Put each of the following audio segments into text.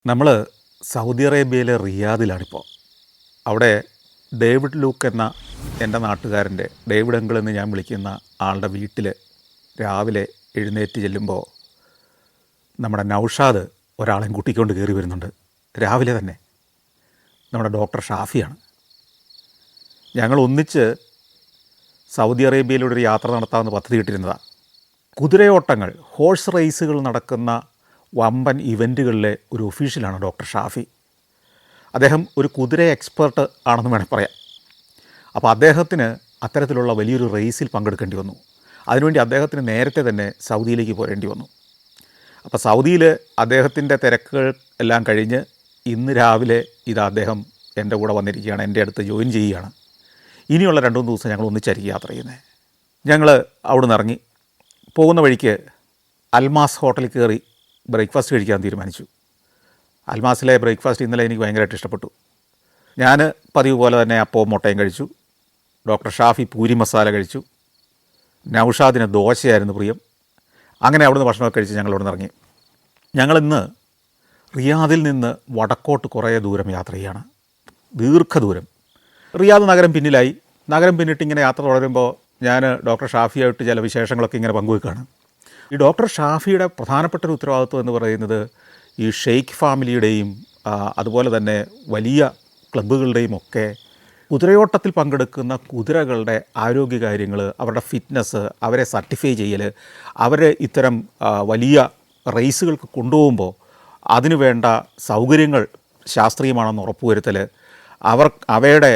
നമ്മൾ സൗദി അറേബ്യയിലെ റിയാദിലാണിപ്പോൾ. അവിടെ ഡേവിഡ് ലൂക്ക് എന്ന എൻ്റെ നാട്ടുകാരൻ്റെ, ഡേവിഡ് അങ്കിൾ എന്ന് ഞാൻ വിളിക്കുന്ന ആളുടെ വീട്ടിൽ രാവിലെ എഴുന്നേറ്റ് ചെല്ലുമ്പോൾ നമ്മുടെ നൗഷാദ് ഒരാളെയും കൂട്ടിക്കൊണ്ട് കയറി വരുന്നുണ്ട്. രാവിലെ തന്നെ നമ്മുടെ ഡോക്ടർ ഷാഫിയാണ്. ഞങ്ങൾ ഒന്നിച്ച് സൗദി അറേബ്യയിലൂടെ ഒരു യാത്ര നടത്താമെന്ന് പദ്ധതി ഇട്ടിരുന്നതാണ്. കുതിരയോട്ടങ്ങൾ, ഹോഴ്സ് റേസുകൾ നടക്കുന്ന വമ്പൻ ഇവൻറ്റുകളിലെ ഒരു ഒഫീഷ്യലാണ് ഡോക്ടർ ഷാഫി. അദ്ദേഹം ഒരു കുതിര എക്സ്പേർട്ട് ആണെന്ന് വേണമെങ്കിൽ പറയാം. അപ്പോൾ അദ്ദേഹത്തിന് അത്തരത്തിലുള്ള വലിയൊരു റേസിൽ പങ്കെടുക്കേണ്ടി വന്നു. അതിനുവേണ്ടി അദ്ദേഹത്തിന് നേരത്തെ തന്നെ സൗദിയിലേക്ക് പോരേണ്ടി വന്നു. അപ്പോൾ സൗദിയിൽ അദ്ദേഹത്തിൻ്റെ തിരക്കുകൾ എല്ലാം കഴിഞ്ഞ് ഇന്ന് രാവിലെ അദ്ദേഹം എൻ്റെ കൂടെ വന്നിരിക്കുകയാണ്, എൻ്റെ അടുത്ത് ജോയിൻ ചെയ്യുകയാണ്. ഇനിയുള്ള 2-3 ദിവസം ഞങ്ങൾ ഒന്നിച്ചായിരിക്കും യാത്ര ചെയ്യുന്നത്. ഞങ്ങൾ അവിടെ നിന്ന് ഇറങ്ങി പോകുന്ന വഴിക്ക് അൽമാസ് ഹോട്ടലിൽ കയറി ബ്രേക്ക്ഫാസ്റ്റ് കഴിക്കാൻ തീരുമാനിച്ചു. അൽമാസിലെ ബ്രേക്ക്ഫാസ്റ്റ് ഇന്നലെ എനിക്ക് ഭയങ്കരമായിട്ട് ഇഷ്ടപ്പെട്ടു. ഞാൻ പതിവ് പോലെ തന്നെ അപ്പവും മുട്ടയും കഴിച്ചു. ഡോക്ടർ ഷാഫി പൂരി മസാല കഴിച്ചു. നൗഷാദിന് ദോശയായിരുന്നു പ്രിയം. അങ്ങനെ അവിടുന്ന് ഭക്ഷണമൊക്കെ കഴിച്ച് ഞങ്ങൾ അവിടെ നിന്ന് ഇറങ്ങി. ഞങ്ങളിന്ന് റിയാദിൽ നിന്ന് വടക്കോട്ട് കുറേ ദൂരം യാത്ര ചെയ്യാണ്, ദീർഘദൂരം. റിയാദ് നഗരം പിന്നിലായി. നഗരം പിന്നിട്ട് ഇങ്ങനെ യാത്ര തുടരുമ്പോൾ ഞാൻ ഡോക്ടർ ഷാഫിയായിട്ട് ചില വിശേഷങ്ങളൊക്കെ ഇങ്ങനെ പങ്കുവെക്കുകയാണ്. ഈ ഡോക്ടർ ഷാഫിയുടെ പ്രധാനപ്പെട്ട ഒരു ഉത്തരവാദിത്വം എന്ന് പറയുന്നത് ഈ ഷെയ്ഖ് ഫാമിലിയുടെയും അതുപോലെ തന്നെ വലിയ ക്ലബ്ബുകളുടെയും ഒക്കെ കുതിരയോട്ടത്തിൽ പങ്കെടുക്കുന്ന കുതിരകളുടെ ആരോഗ്യകാര്യങ്ങൾ, അവരുടെ ഫിറ്റ്നസ്, അവരെ സർട്ടിഫൈ ചെയ്യൽ, അവരെ ഇത്തരം വലിയ റേസുകൾക്ക് കൊണ്ടുപോകുമ്പോൾ അതിനു വേണ്ട സൗകര്യങ്ങൾ ശാസ്ത്രീയമാണെന്ന് ഉറപ്പുവരുത്തൽ, അവയുടെ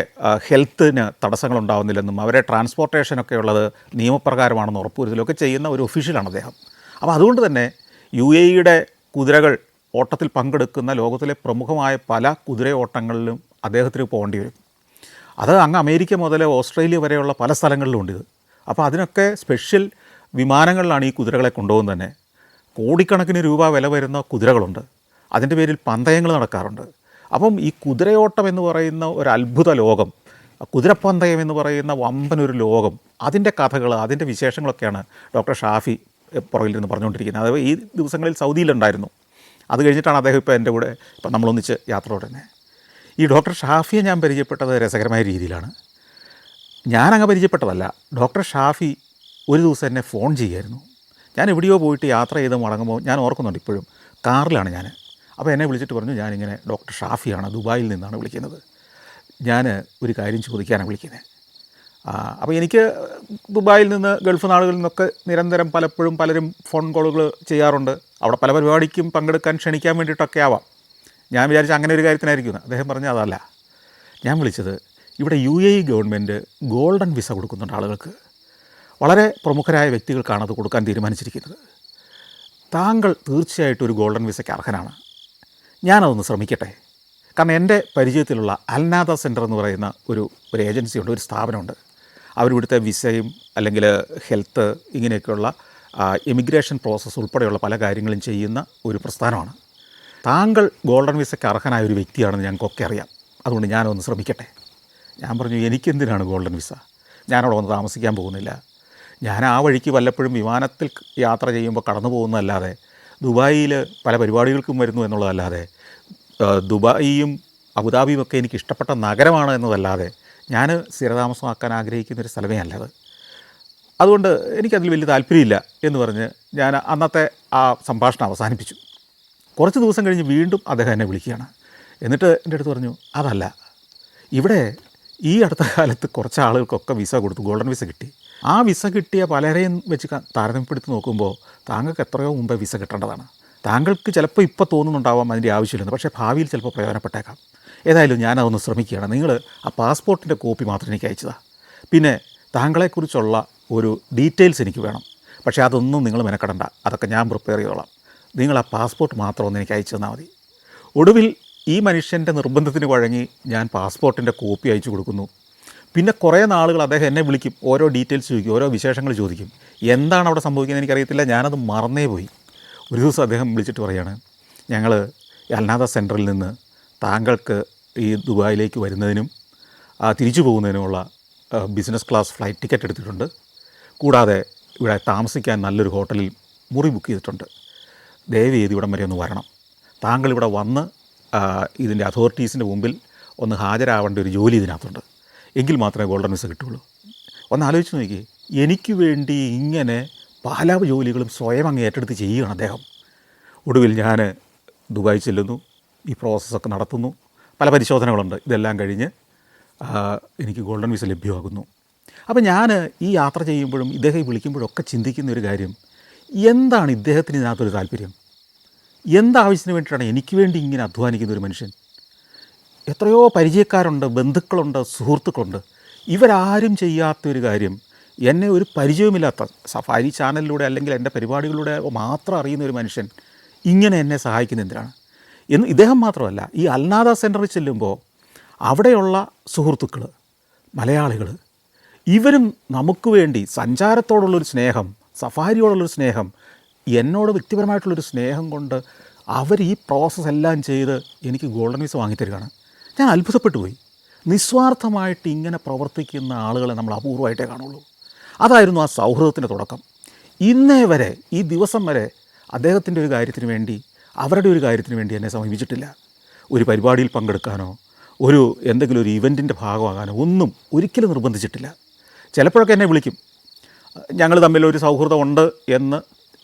ഹെൽത്തിന് തടസ്സങ്ങളുണ്ടാകുന്നില്ലെന്നും അവരെ ട്രാൻസ്പോർട്ടേഷനൊക്കെ ഉള്ളത് നിയമപ്രകാരമാണെന്ന് ഉറപ്പുവരുത്തലൊക്കെ ചെയ്യുന്ന ഒരു ഒഫീഷ്യലാണ് അദ്ദേഹം. അപ്പോൾ അതുകൊണ്ട് തന്നെ UAE കുതിരകൾ ഓട്ടത്തിൽ പങ്കെടുക്കുന്ന ലോകത്തിലെ പ്രമുഖമായ പല കുതിരയോട്ടങ്ങളിലും അദ്ദേഹത്തിന് പോകേണ്ടി വരും. അത് അങ്ങ് അമേരിക്ക മുതൽ ഓസ്ട്രേലിയ വരെയുള്ള പല സ്ഥലങ്ങളിലുമുണ്ട് ഇത്. അപ്പോൾ അതിനൊക്കെ സ്പെഷ്യൽ വിമാനങ്ങളിലാണ് ഈ കുതിരകളെ കൊണ്ടുപോകുന്നത് തന്നെ. കോടിക്കണക്കിന് രൂപ വില വരുന്ന കുതിരകളുണ്ട്. അതിൻ്റെ പേരിൽ പന്തയങ്ങൾ നടക്കാറുണ്ട്. അപ്പം ഈ കുതിരയോട്ടം എന്ന് പറയുന്ന ഒരു അത്ഭുത ലോകം, കുതിരപ്പന്തയം എന്ന് പറയുന്ന വമ്പനൊരു ലോകം, അതിൻ്റെ കഥകൾ, അതിൻ്റെ വിശേഷങ്ങളൊക്കെയാണ് ഡോക്ടർ ഷാഫി പുറകിലിരുന്ന് പറഞ്ഞുകൊണ്ടിരിക്കുന്നത്. അത് ഈ ദിവസങ്ങളിൽ സൗദിയിലുണ്ടായിരുന്നു. അത് കഴിഞ്ഞിട്ടാണ് അദ്ദേഹം ഇപ്പോൾ എൻ്റെ കൂടെ നമ്മളൊന്നിച്ച് യാത്ര തുടങ്ങുന്നത്. ഈ ഡോക്ടർ ഷാഫിയെ ഞാൻ പരിചയപ്പെട്ടത് രസകരമായ രീതിയിലാണ്. ഞാനങ്ങ് പരിചയപ്പെട്ടതല്ല. ഡോക്ടർ ഷാഫി ഒരു ദിവസം എന്നെ ഫോൺ ചെയ്യുമായിരുന്നു. ഞാൻ എവിടെയോ പോയിട്ട് യാത്ര ചെയ്ത് മടങ്ങുമ്പോൾ ഞാൻ ഓർക്കുന്നുണ്ട് ഇപ്പോഴും, കാറിലാണ് ഞാൻ. അപ്പോൾ എന്നെ വിളിച്ചിട്ട് പറഞ്ഞു, ഞാനിങ്ങനെ ഡോക്ടർ ഷാഫിയാണ്, ദുബായിൽ നിന്നാണ് വിളിക്കുന്നത്, ഞാൻ ഒരു കാര്യം ചോദിക്കാനാണ് വിളിക്കുന്നത്. അപ്പോൾ എനിക്ക് ദുബായിൽ നിന്ന്, ഗൾഫ് നാടുകളിൽ നിന്നൊക്കെ നിരന്തരം പലരും ഫോൺ കോളുകൾ ചെയ്യാറുണ്ട്. അവിടെ പല പരിപാടിക്കും പങ്കെടുക്കാൻ ക്ഷണിക്കാൻ വേണ്ടിയിട്ടൊക്കെ ആവാം. ഞാൻ വിചാരിച്ച അങ്ങനെ ഒരു കാര്യത്തിനായിരിക്കും. അദ്ദേഹം പറഞ്ഞു അതല്ല, ഞാൻ വിളിച്ചത് ഇവിടെ UAE ഗവൺമെൻറ് ഗോൾഡൻ വിസ കൊടുക്കുന്നുണ്ട് ആളുകൾക്ക്. വളരെ പ്രമുഖരായ വ്യക്തികൾക്കാണ് അത് കൊടുക്കാൻ തീരുമാനിച്ചിരിക്കുന്നത്. താങ്കൾ തീർച്ചയായിട്ടും ഒരു ഗോൾഡൻ വിസയ്ക്ക് അർഹനാണ്. ഞാനതൊന്ന് ശ്രമിക്കട്ടെ. കാരണം എൻ്റെ പരിചയത്തിലുള്ള അൽനാദ സെൻറ്റർ എന്ന് പറയുന്ന ഒരു ഏജൻസിയുണ്ട്, ഒരു സ്ഥാപനമുണ്ട്. അവരിവിടുത്തെ വിസയും അല്ലെങ്കിൽ ഹെൽത്ത് ഇങ്ങനെയൊക്കെയുള്ള ഇമിഗ്രേഷൻ പ്രോസസ്സ് ഉൾപ്പെടെയുള്ള പല കാര്യങ്ങളും ചെയ്യുന്ന ഒരു പ്രസ്ഥാനമാണ്. താങ്കൾ ഗോൾഡൻ വിസയ്ക്ക് അർഹനായ ഒരു വ്യക്തിയാണെന്ന് ഞങ്ങൾക്കൊക്കെ അറിയാം. അതുകൊണ്ട് ഞാനൊന്ന് ശ്രമിക്കട്ടെ. ഞാൻ പറഞ്ഞു, എനിക്കെന്തിനാണ് ഗോൾഡൻ വിസ? ഞാനവിടെ വന്ന് താമസിക്കാൻ പോകുന്നില്ല. ഞാൻ ആ വഴിക്ക് വല്ലപ്പോഴും വിമാനത്തിൽ യാത്ര ചെയ്യുമ്പോൾ കടന്നു പോകുന്നതല്ലാതെ, ദുബായിയിൽ പല പരിപാടികൾക്കും വരുന്നു എന്നുള്ളതല്ലാതെ, ദുബായിയും അബുദാബിയും ഒക്കെ എനിക്ക് ഇഷ്ടപ്പെട്ട നഗരമാണ് എന്നതല്ലാതെ ഞാൻ സ്ഥിരതാമസമാക്കാൻ ആഗ്രഹിക്കുന്നൊരു സ്ഥലമേ അല്ലത്. അതുകൊണ്ട് എനിക്കതിൽ വലിയ താല്പര്യമില്ല എന്ന് പറഞ്ഞ് ഞാൻ അന്നത്തെ ആ സംഭാഷണം അവസാനിപ്പിച്ചു. കുറച്ച് ദിവസം കഴിഞ്ഞ് വീണ്ടും അദ്ദേഹം എന്നെ വിളിക്കുകയാണ്. എന്നിട്ട് എൻ്റെ അടുത്ത് പറഞ്ഞു, അതല്ല, ഇവിടെ ഈ അടുത്ത കാലത്ത് കുറച്ച് ആളുകൾക്കൊക്കെ വിസ കൊടുത്തു, ഗോൾഡൻ വിസ കിട്ടി. ആ വിസ കിട്ടിയ പലരെയും വെച്ച് താരതമ്യപ്പെടുത്തി നോക്കുമ്പോൾ താങ്കൾക്ക് എത്രയോ മുമ്പേ വിസ കിട്ടേണ്ടതാണ്. താങ്കൾക്ക് ചിലപ്പോൾ ഇപ്പോൾ തോന്നുന്നുണ്ടാവാം അതിൻ്റെ ആവശ്യമില്ലെന്ന്, പക്ഷേ ഭാവിയിൽ ചിലപ്പോൾ പ്രയോജനപ്പെട്ടേക്കാം. ഏതായാലും ഞാനതൊന്ന് ശ്രമിക്കുകയാണ്. നിങ്ങൾ ആ പാസ്പോർട്ടിൻ്റെ കോപ്പി മാത്രം എനിക്ക് അയച്ചതാണ്. പിന്നെ താങ്കളെക്കുറിച്ചുള്ള ഒരു ഡീറ്റെയിൽസ് എനിക്ക് വേണം. പക്ഷേ അതൊന്നും നിങ്ങൾ മെനക്കെടണ്ട, അതൊക്കെ ഞാൻ പ്രിപ്പയർ ചെയ്തോളാം. നിങ്ങൾ ആ പാസ്പോർട്ട് മാത്രം ഒന്ന് എനിക്ക് അയച്ചു തന്നാൽ മതി. ഒടുവിൽ ഈ മനുഷ്യൻ്റെ നിർബന്ധത്തിന് വഴങ്ങി ഞാൻ പാസ്പോർട്ടിൻ്റെ കോപ്പി അയച്ചു കൊടുക്കുന്നു. പിന്നെ കുറേ നാളുകൾ അദ്ദേഹം എന്നെ വിളിക്കും, ഓരോ ഡീറ്റെയിൽസ് ചോദിക്കും, ഓരോ വിശേഷങ്ങൾ ചോദിക്കും. എന്താണ് അവിടെ സംഭവിക്കുന്നത് എനിക്കറിയത്തില്ല, ഞാനത് മറന്നേ പോയി. ഒരു ദിവസം അദ്ദേഹം വിളിച്ചിട്ട് പറയാണ്, ഞങ്ങൾ അൽനാദ സെൻറ്ററിൽ നിന്ന് താങ്കൾക്ക് ഈ ദുബായിലേക്ക് വരുന്നതിനും തിരിച്ചു പോകുന്നതിനുമുള്ള ബിസിനസ് ക്ലാസ് ഫ്ലൈറ്റ് ടിക്കറ്റ് എടുത്തിട്ടുണ്ട്. കൂടാതെ ഇവിടെ താമസിക്കാൻ നല്ലൊരു ഹോട്ടലിൽ മുറി ബുക്ക് ചെയ്തിട്ടുണ്ട്. ദയവ് ചെയ്ത് ഇവിടം വരെ ഒന്ന് വരണം. താങ്കൾ ഇവിടെ വന്ന് ഇതിൻ്റെ അതോറിറ്റീസിൻ്റെ മുമ്പിൽ ഒന്ന് ഹാജരാവേണ്ട ഒരു ജോലി ഇതിനകത്തുണ്ട്, എങ്കിൽ മാത്രമേ ഗോൾഡൻ വിസ കിട്ടുള്ളൂ. ഒന്ന് ആലോചിച്ച് നോക്കി, എനിക്ക് വേണ്ടി ഇങ്ങനെ പല ജോലികളും സ്വയം അങ്ങ് ഏറ്റെടുത്ത് ചെയ്യുകയാണ് അദ്ദേഹം. ഒടുവിൽ ഞാൻ ദുബായ് ചെല്ലുന്നു, ഈ പ്രോസസ്സൊക്കെ നടത്തുന്നു, പല പരിശോധനകളുണ്ട്. ഇതെല്ലാം കഴിഞ്ഞ് എനിക്ക് ഗോൾഡൻ വിസ ലഭ്യമാകുന്നു. അപ്പോൾ ഞാൻ ഈ യാത്ര ചെയ്യുമ്പോഴും ഇദ്ദേഹം വിളിക്കുമ്പോഴൊക്കെ ചിന്തിക്കുന്ന ഒരു കാര്യം, എന്താണ് ഇദ്ദേഹത്തിന് ഇതിനകത്തൊരു താല്പര്യം? എന്താവശ്യത്തിന് വേണ്ടിയിട്ടാണ് എനിക്ക് വേണ്ടി ഇങ്ങനെ അധ്വാനിക്കുന്ന ഒരു മനുഷ്യൻ? എത്രയോ പരിചയക്കാരുണ്ട്, ബന്ധുക്കളുണ്ട്, സുഹൃത്തുക്കളുണ്ട്. ഇവരാരും ചെയ്യാത്തൊരു കാര്യം, എന്നെ ഒരു പരിചയവുമില്ലാത്ത സഫാരി ചാനലിലൂടെ അല്ലെങ്കിൽ എൻ്റെ പരിപാടികളിലൂടെ മാത്രം അറിയുന്ന ഒരു മനുഷ്യൻ ഇങ്ങനെ എന്നെ സഹായിക്കുന്ന എന്തിനാണ് എന്ന്. ഇദ്ദേഹം മാത്രമല്ല, ഈ അൽനാദ സെൻറ്ററിൽ ചെല്ലുമ്പോൾ അവിടെയുള്ള സുഹൃത്തുക്കൾ, മലയാളികൾ, ഇവരും നമുക്ക് വേണ്ടി സഞ്ചാരത്തോടുള്ളൊരു സ്നേഹം, സഫാരിയോടുള്ളൊരു സ്നേഹം, എന്നോട് വ്യക്തിപരമായിട്ടുള്ളൊരു സ്നേഹം കൊണ്ട് അവർ ഈ പ്രോസസ്സ് എല്ലാം ചെയ്ത് എനിക്ക് ഗോൾഡൻ വിസ വാങ്ങിത്തരികയാണ്. ഞാൻ അത്ഭുതപ്പെട്ടു പോയി. നിസ്വാർത്ഥമായിട്ട് ഇങ്ങനെ പ്രവർത്തിക്കുന്ന ആളുകളെ നമ്മൾ അപൂർവമായിട്ടേ കാണുള്ളൂ. അതായിരുന്നു ആ സൗഹൃദത്തിൻ്റെ തുടക്കം. ഇന്നേ വരെ, ഈ ദിവസം വരെ അദ്ദേഹത്തിൻ്റെ ഒരു കാര്യത്തിന് വേണ്ടി, അവരുടെ ഒരു കാര്യത്തിന് വേണ്ടി എന്നെ സമീപിച്ചിട്ടില്ല. ഒരു പരിപാടിയിൽ പങ്കെടുക്കാനോ എന്തെങ്കിലും ഒരു ഇവൻറ്റിൻ്റെ ഭാഗമാകാനോ ഒന്നും ഒരിക്കലും നിർബന്ധിച്ചിട്ടില്ല. ചിലപ്പോഴൊക്കെ എന്നെ വിളിക്കും. ഞങ്ങൾ തമ്മിലൊരു സൗഹൃദമുണ്ട് എന്ന്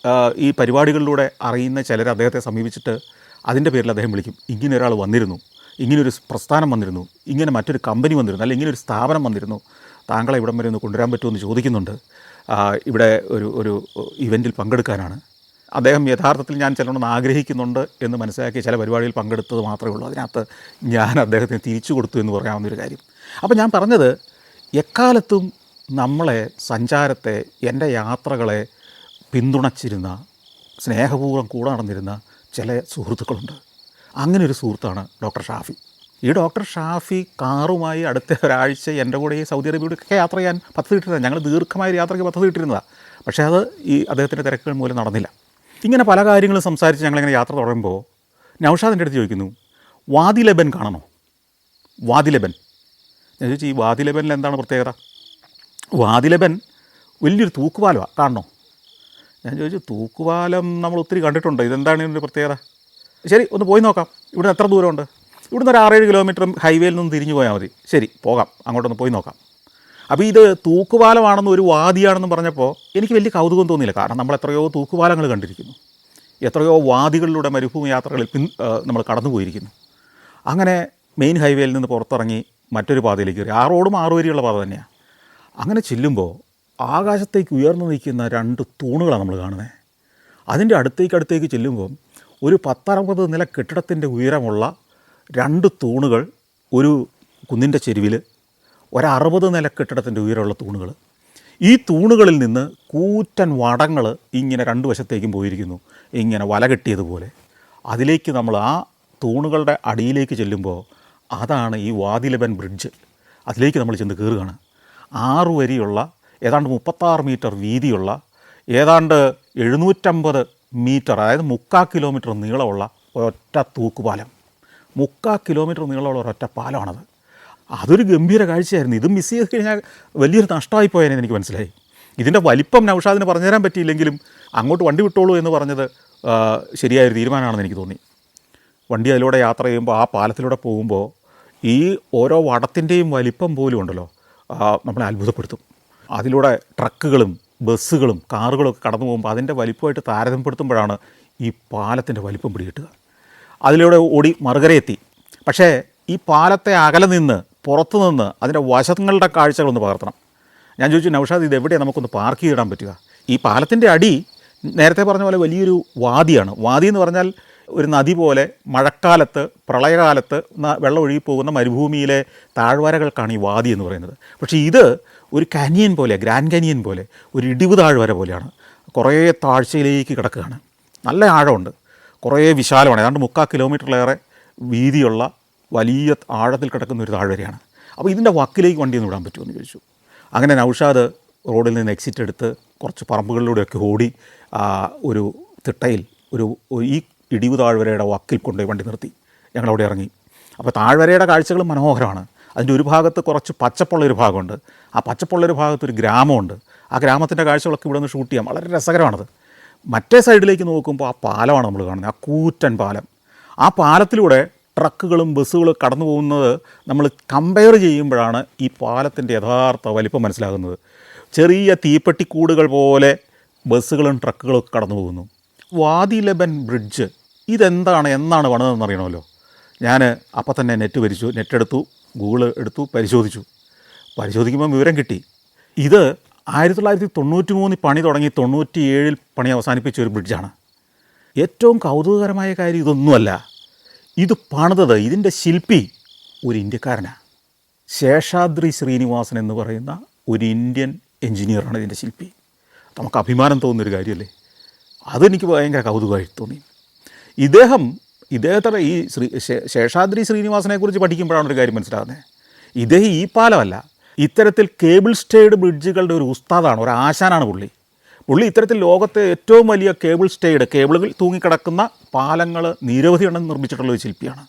ഈ പരിപാടികളിലൂടെ അറിയുന്ന ചിലർ അദ്ദേഹത്തെ സമീപിച്ചിട്ട് അതിൻ്റെ പേരിൽ അദ്ദേഹം വിളിക്കും. ഇങ്ങനെ ഒരാൾ വന്നിരുന്നു, ഇങ്ങനൊരു പ്രസ്ഥാനം വന്നിരുന്നു, ഇങ്ങനെ മറ്റൊരു കമ്പനി വന്നിരുന്നു, അല്ലെങ്കിൽ ഇങ്ങനെ ഒരു സ്ഥാപനം വന്നിരുന്നു, താങ്കളെ ഇവിടം വരെ ഒന്ന് കൊണ്ടുവരാൻ പറ്റുമെന്ന് ചോദിക്കുന്നുണ്ട്, ഇവിടെ ഒരു ഇവൻറ്റിൽ പങ്കെടുക്കാനാണ്. അദ്ദേഹം യഥാർത്ഥത്തിൽ ഞാൻ ചെല്ലണമെന്ന് ആഗ്രഹിക്കുന്നുണ്ട് എന്ന് മനസ്സിലാക്കി ചില പരിപാടിയിൽ പങ്കെടുത്തത് മാത്രമേ ഉള്ളൂ. അതിനകത്ത് ഞാൻ അദ്ദേഹത്തിന് തിരിച്ചു കൊടുത്തു എന്ന് പറയാവുന്നൊരു കാര്യം. അപ്പോൾ ഞാൻ പറഞ്ഞത്, എക്കാലത്തും നമ്മളെ, സഞ്ചാരത്തെ, എൻ്റെ യാത്രകളെ പിന്തുണച്ചിരുന്ന, സ്നേഹപൂർവ്വം കൂടെ നടന്നിരുന്ന ചില സുഹൃത്തുക്കളുണ്ട്. അങ്ങനെ ഒരു സുഹൃത്താണ് ഡോക്ടർ ഷാഫി. ഈ ഡോക്ടർ ഷാഫി കാറുമായി അടുത്ത ഒരാഴ്ച എൻ്റെ കൂടെ ഈ സൗദി അറേബ്യയിലൊക്കെ യാത്ര ചെയ്യാൻ പദ്ധതി ഇട്ടിരുന്നത്. ഞങ്ങൾ ദീർഘമായ യാത്രയ്ക്ക് പദ്ധതി ഇട്ടിരുന്നതാണ്. പക്ഷേ അത് ഈ അദ്ദേഹത്തിൻ്റെ തിരക്കുകൾ മൂലം നടന്നില്ല. ഇങ്ങനെ പല കാര്യങ്ങളും സംസാരിച്ച് ഞങ്ങളിങ്ങനെ യാത്ര തുടരുമ്പോൾ നൗഷാദിൻ്റെ അടുത്ത് ചോദിക്കുന്നു, വാദി ലബൻ കാണണോ? വാദി ലബൻ. ഞാൻ ചോദിച്ചു, ഈ വാദി ലബനിൽ എന്താണ് പ്രത്യേകത? വാദി ലബൻ വലിയൊരു തൂക്കുപാലമാണ്, കാണണോ? ഞാൻ ചോദിച്ചു, തൂക്കുപാലം നമ്മൾ ഒത്തിരി കണ്ടിട്ടുണ്ട്, ഇതെന്താണ് ഇതിൻ്റെ പ്രത്യേകത? ശരി, ഒന്ന് പോയി നോക്കാം. ഇവിടുന്ന് എത്ര ദൂരമുണ്ട്? ഇവിടുന്ന് ഒരു 6-7 കിലോമീറ്റർ ഹൈവേയിൽ നിന്ന് തിരിഞ്ഞു പോയാൽ മതി. ശരി, പോകാം, അങ്ങോട്ടൊന്ന് പോയി നോക്കാം. അപ്പോൾ ഇത് തൂക്കുപാലമാണെന്നും ഒരു വാദിയാണെന്നും പറഞ്ഞപ്പോൾ എനിക്ക് വലിയ കൗതുകം തോന്നിയില്ല. കാരണം നമ്മൾ എത്രയോ തൂക്കുപാലങ്ങൾ കണ്ടിരിക്കുന്നു, എത്രയോ വാദികളിലൂടെ മരുഭൂമി യാത്രകളിൽ നമ്മൾ കടന്നു പോയിരിക്കുന്നു. അങ്ങനെ മെയിൻ ഹൈവേയിൽ നിന്ന് പുറത്തിറങ്ങി മറ്റൊരു പാതയിലേക്ക് കയറി. ആ റോഡും 6 വരിയുള്ള പാത തന്നെയാണ്. അങ്ങനെ ചെല്ലുമ്പോൾ ആകാശത്തേക്ക് ഉയർന്നു നിൽക്കുന്ന 2 തൂണുകളാണ് നമ്മൾ കാണുന്നത്. അതിൻ്റെ അടുത്തേക്ക് ചെല്ലുമ്പോൾ ഒരു 10-60 നില കെട്ടിടത്തിൻ്റെ ഉയരമുള്ള 2 തൂണുകൾ ഒരു കുന്നിൻ്റെ ചെരുവിൽ, 60 നില കെട്ടിടത്തിൻ്റെ ഉയരമുള്ള തൂണുകൾ. ഈ തൂണുകളിൽ നിന്ന് കൂറ്റൻ വടങ്ങൾ ഇങ്ങനെ 2 വശത്തേക്കും പോയിരിക്കുന്നു, ഇങ്ങനെ വല കെട്ടിയതുപോലെ. അതിലേക്ക് നമ്മൾ ആ തൂണുകളുടെ അടിയിലേക്ക് ചെല്ലുമ്പോൾ അതാണ് ഈ വാദി ലബൻ ബ്രിഡ്ജ്. അതിലേക്ക് നമ്മൾ ചെന്ന് കയറുകയാണ്. 6 വരിയുള്ള, ഏതാണ്ട് 36 മീറ്റർ വീതിയുള്ള, ഏതാണ്ട് 750 മീറ്റർ, അതായത് 3/4 കിലോമീറ്റർ നീളമുള്ള ഒരൊറ്റ തൂക്കുപാലം. 3/4 കിലോമീറ്റർ നീളമുള്ള ഒരൊറ്റ പാലമാണത്. അതൊരു ഗംഭീര കാഴ്ചയായിരുന്നു. ഇത് മിസ് ചെയ്ത് കഴിഞ്ഞാൽ വലിയൊരു നഷ്ടമായിപ്പോയെന്ന് എനിക്ക് മനസ്സിലായി. ഇതിൻ്റെ വലിപ്പം നൗഷാദിന് പറഞ്ഞുതരാൻ പറ്റിയില്ലെങ്കിലും അങ്ങോട്ട് വണ്ടി വിട്ടോളൂ എന്ന് പറഞ്ഞത് ശരിയായൊരു തീരുമാനമാണെന്ന് എനിക്ക് തോന്നി. വണ്ടി അതിലൂടെ യാത്ര ചെയ്യുമ്പോൾ, ആ പാലത്തിലൂടെ പോകുമ്പോൾ ഈ ഓരോ വടത്തിൻ്റെയും വലിപ്പം പോലും ഉണ്ടല്ലോ, നമ്മളെ അത്ഭുതപ്പെടുത്തും. അതിലൂടെ ട്രക്കുകളും ബസ്സുകളും കാറുകളൊക്കെ കടന്നു പോകുമ്പോൾ അതിൻ്റെ വലിപ്പമായിട്ട് താരതമ്യപ്പെടുത്തുമ്പോഴാണ് ഈ പാലത്തിൻ്റെ വലിപ്പം പിടികിട്ടുക. അതിലൂടെ ഓടി മറുകരയെത്തി. പക്ഷേ ഈ പാലത്തെ അകലെ നിന്ന്, പുറത്തു നിന്ന് അതിൻ്റെ വശങ്ങളുടെ കാഴ്ചകളൊന്ന് പകർത്തണം. ഞാൻ ചോദിച്ചു, നൗഷാദ്, ഇത് എവിടെയാണ് നമുക്കൊന്ന് പാർക്ക് ചെയ്തിടാൻ പറ്റുക? ഈ പാലത്തിൻ്റെ അടി നേരത്തെ പറഞ്ഞ പോലെ വലിയൊരു വാദിയാണ്. വാദി എന്ന് പറഞ്ഞാൽ ഒരു നദി പോലെ, മഴക്കാലത്ത്, പ്രളയകാലത്ത് വെള്ളം ഒഴുകി പോകുന്ന മരുഭൂമിയിലെ താഴ്വരകൾക്കാണ് ഈ വാദി എന്ന് പറയുന്നത്. പക്ഷേ ഇത് ഒരു കാനിയൻ പോലെ, ഗ്രാൻഡ് കാനിയൻ പോലെ, ഒരു ഇടിവ് താഴ്വര പോലെയാണ്. കുറേ താഴ്ചയിലേക്ക് കിടക്കുകയാണ്. നല്ല ആഴമുണ്ട്, കുറേ വിശാലമാണ്. ഏതാണ്ട് 3/4 കിലോമീറ്ററിലേറെ വീതിയുള്ള വലിയ ആഴത്തിൽ കിടക്കുന്ന ഒരു താഴ്വരയാണ്. അപ്പോൾ ഇതിൻ്റെ വക്കിലേക്ക് വണ്ടി ഒന്ന് വിടാൻ പറ്റുമെന്ന് ചോദിച്ചു. അങ്ങനെ നൗഷാദ് റോഡിൽ നിന്ന് എക്സിറ്റ് എടുത്ത് കുറച്ച് പറമ്പുകളിലൂടെയൊക്കെ ഓടി ഒരു തിട്ടയിൽ ഈ ഇടിവ് താഴ്വരയുടെ വക്കിൽ കൊണ്ടുപോയി വണ്ടി നിർത്തി. ഞങ്ങളവിടെ ഇറങ്ങി. അപ്പോൾ താഴ്വരയുടെ കാഴ്ചകൾ മനോഹരമാണ്. അതിൻ്റെ ഒരു ഭാഗത്ത് കുറച്ച് പച്ചപ്പുള്ളൊരു ഭാഗമുണ്ട്. ആ പച്ചപ്പുള്ളൊരു ഭാഗത്തൊരു ഗ്രാമമുണ്ട്. ആ ഗ്രാമത്തിൻ്റെ കാഴ്ചകളൊക്കെ ഇവിടെ നിന്ന് ഷൂട്ട് ചെയ്യാം. വളരെ രസകരമാണത്. മറ്റേ സൈഡിലേക്ക് നോക്കുമ്പോൾ ആ പാലമാണ് നമ്മൾ കാണുന്നത്, ആ കൂറ്റൻ പാലം. ആ പാലത്തിലൂടെ ട്രക്കുകളും ബസ്സുകളും കടന്നു പോകുന്നത് നമ്മൾ കമ്പയർ ചെയ്യുമ്പോഴാണ് ഈ പാലത്തിൻ്റെ യഥാർത്ഥ വലിപ്പം മനസ്സിലാകുന്നത്. ചെറിയ തീപ്പെട്ടിക്കൂടുകൾ പോലെ ബസ്സുകളും ട്രക്കുകളും ഒക്കെ കടന്നു പോകുന്നു. വാദി ലബൻ ബ്രിഡ്ജ് ഇതെന്താണ്, എന്നാണ് പണിതെന്ന് അറിയണമല്ലോ. ഞാൻ അപ്പം തന്നെ നെറ്റ് എടുത്തു, ഗൂഗിൾ എടുത്തു, പരിശോധിക്കുമ്പോൾ വിവരം കിട്ടി. ഇത് 1993 പണി തുടങ്ങി 97 പണി അവസാനിപ്പിച്ച ഒരു ബ്രിഡ്ജാണ്. ഏറ്റവും കൗതുകകരമായ കാര്യം ഇതൊന്നുമല്ല, ഇത് പണിതത്, ഇതിൻ്റെ ശില്പി ഒരു ഇന്ത്യക്കാരനാണ്. ശേഷാദ്രി ശ്രീനിവാസൻ എന്ന് പറയുന്ന ഒരു ഇന്ത്യൻ എൻജിനീയറാണ് ഇതിൻ്റെ ശില്പി. നമുക്ക് അഭിമാനം തോന്നുന്നൊരു കാര്യമല്ലേ. അതെനിക്ക് ഭയങ്കര കൗതുകമായി തോന്നി. ഇദ്ദേഹത്തെ ഈ ശേഷാദ്രി ശ്രീനിവാസനെക്കുറിച്ച് പഠിക്കുമ്പോഴാണ് ഒരു കാര്യം മനസ്സിലാകുന്നത്. ഇദ്ദേഹം ഈ പാലമല്ല, ഇത്തരത്തിൽ കേബിൾ സ്റ്റേയ്ഡ് ബ്രിഡ്ജുകളുടെ ഒരു ഉസ്താദാണ്, ഒരു ആശാനാണ് പുള്ളി ഇത്തരത്തിൽ ലോകത്തെ ഏറ്റവും വലിയ കേബിളുകൾ തൂങ്ങിക്കിടക്കുന്ന പാലങ്ങൾ നിരവധി എണ്ണം നിർമ്മിച്ചിട്ടുള്ള ഒരു ശില്പിയാണ്.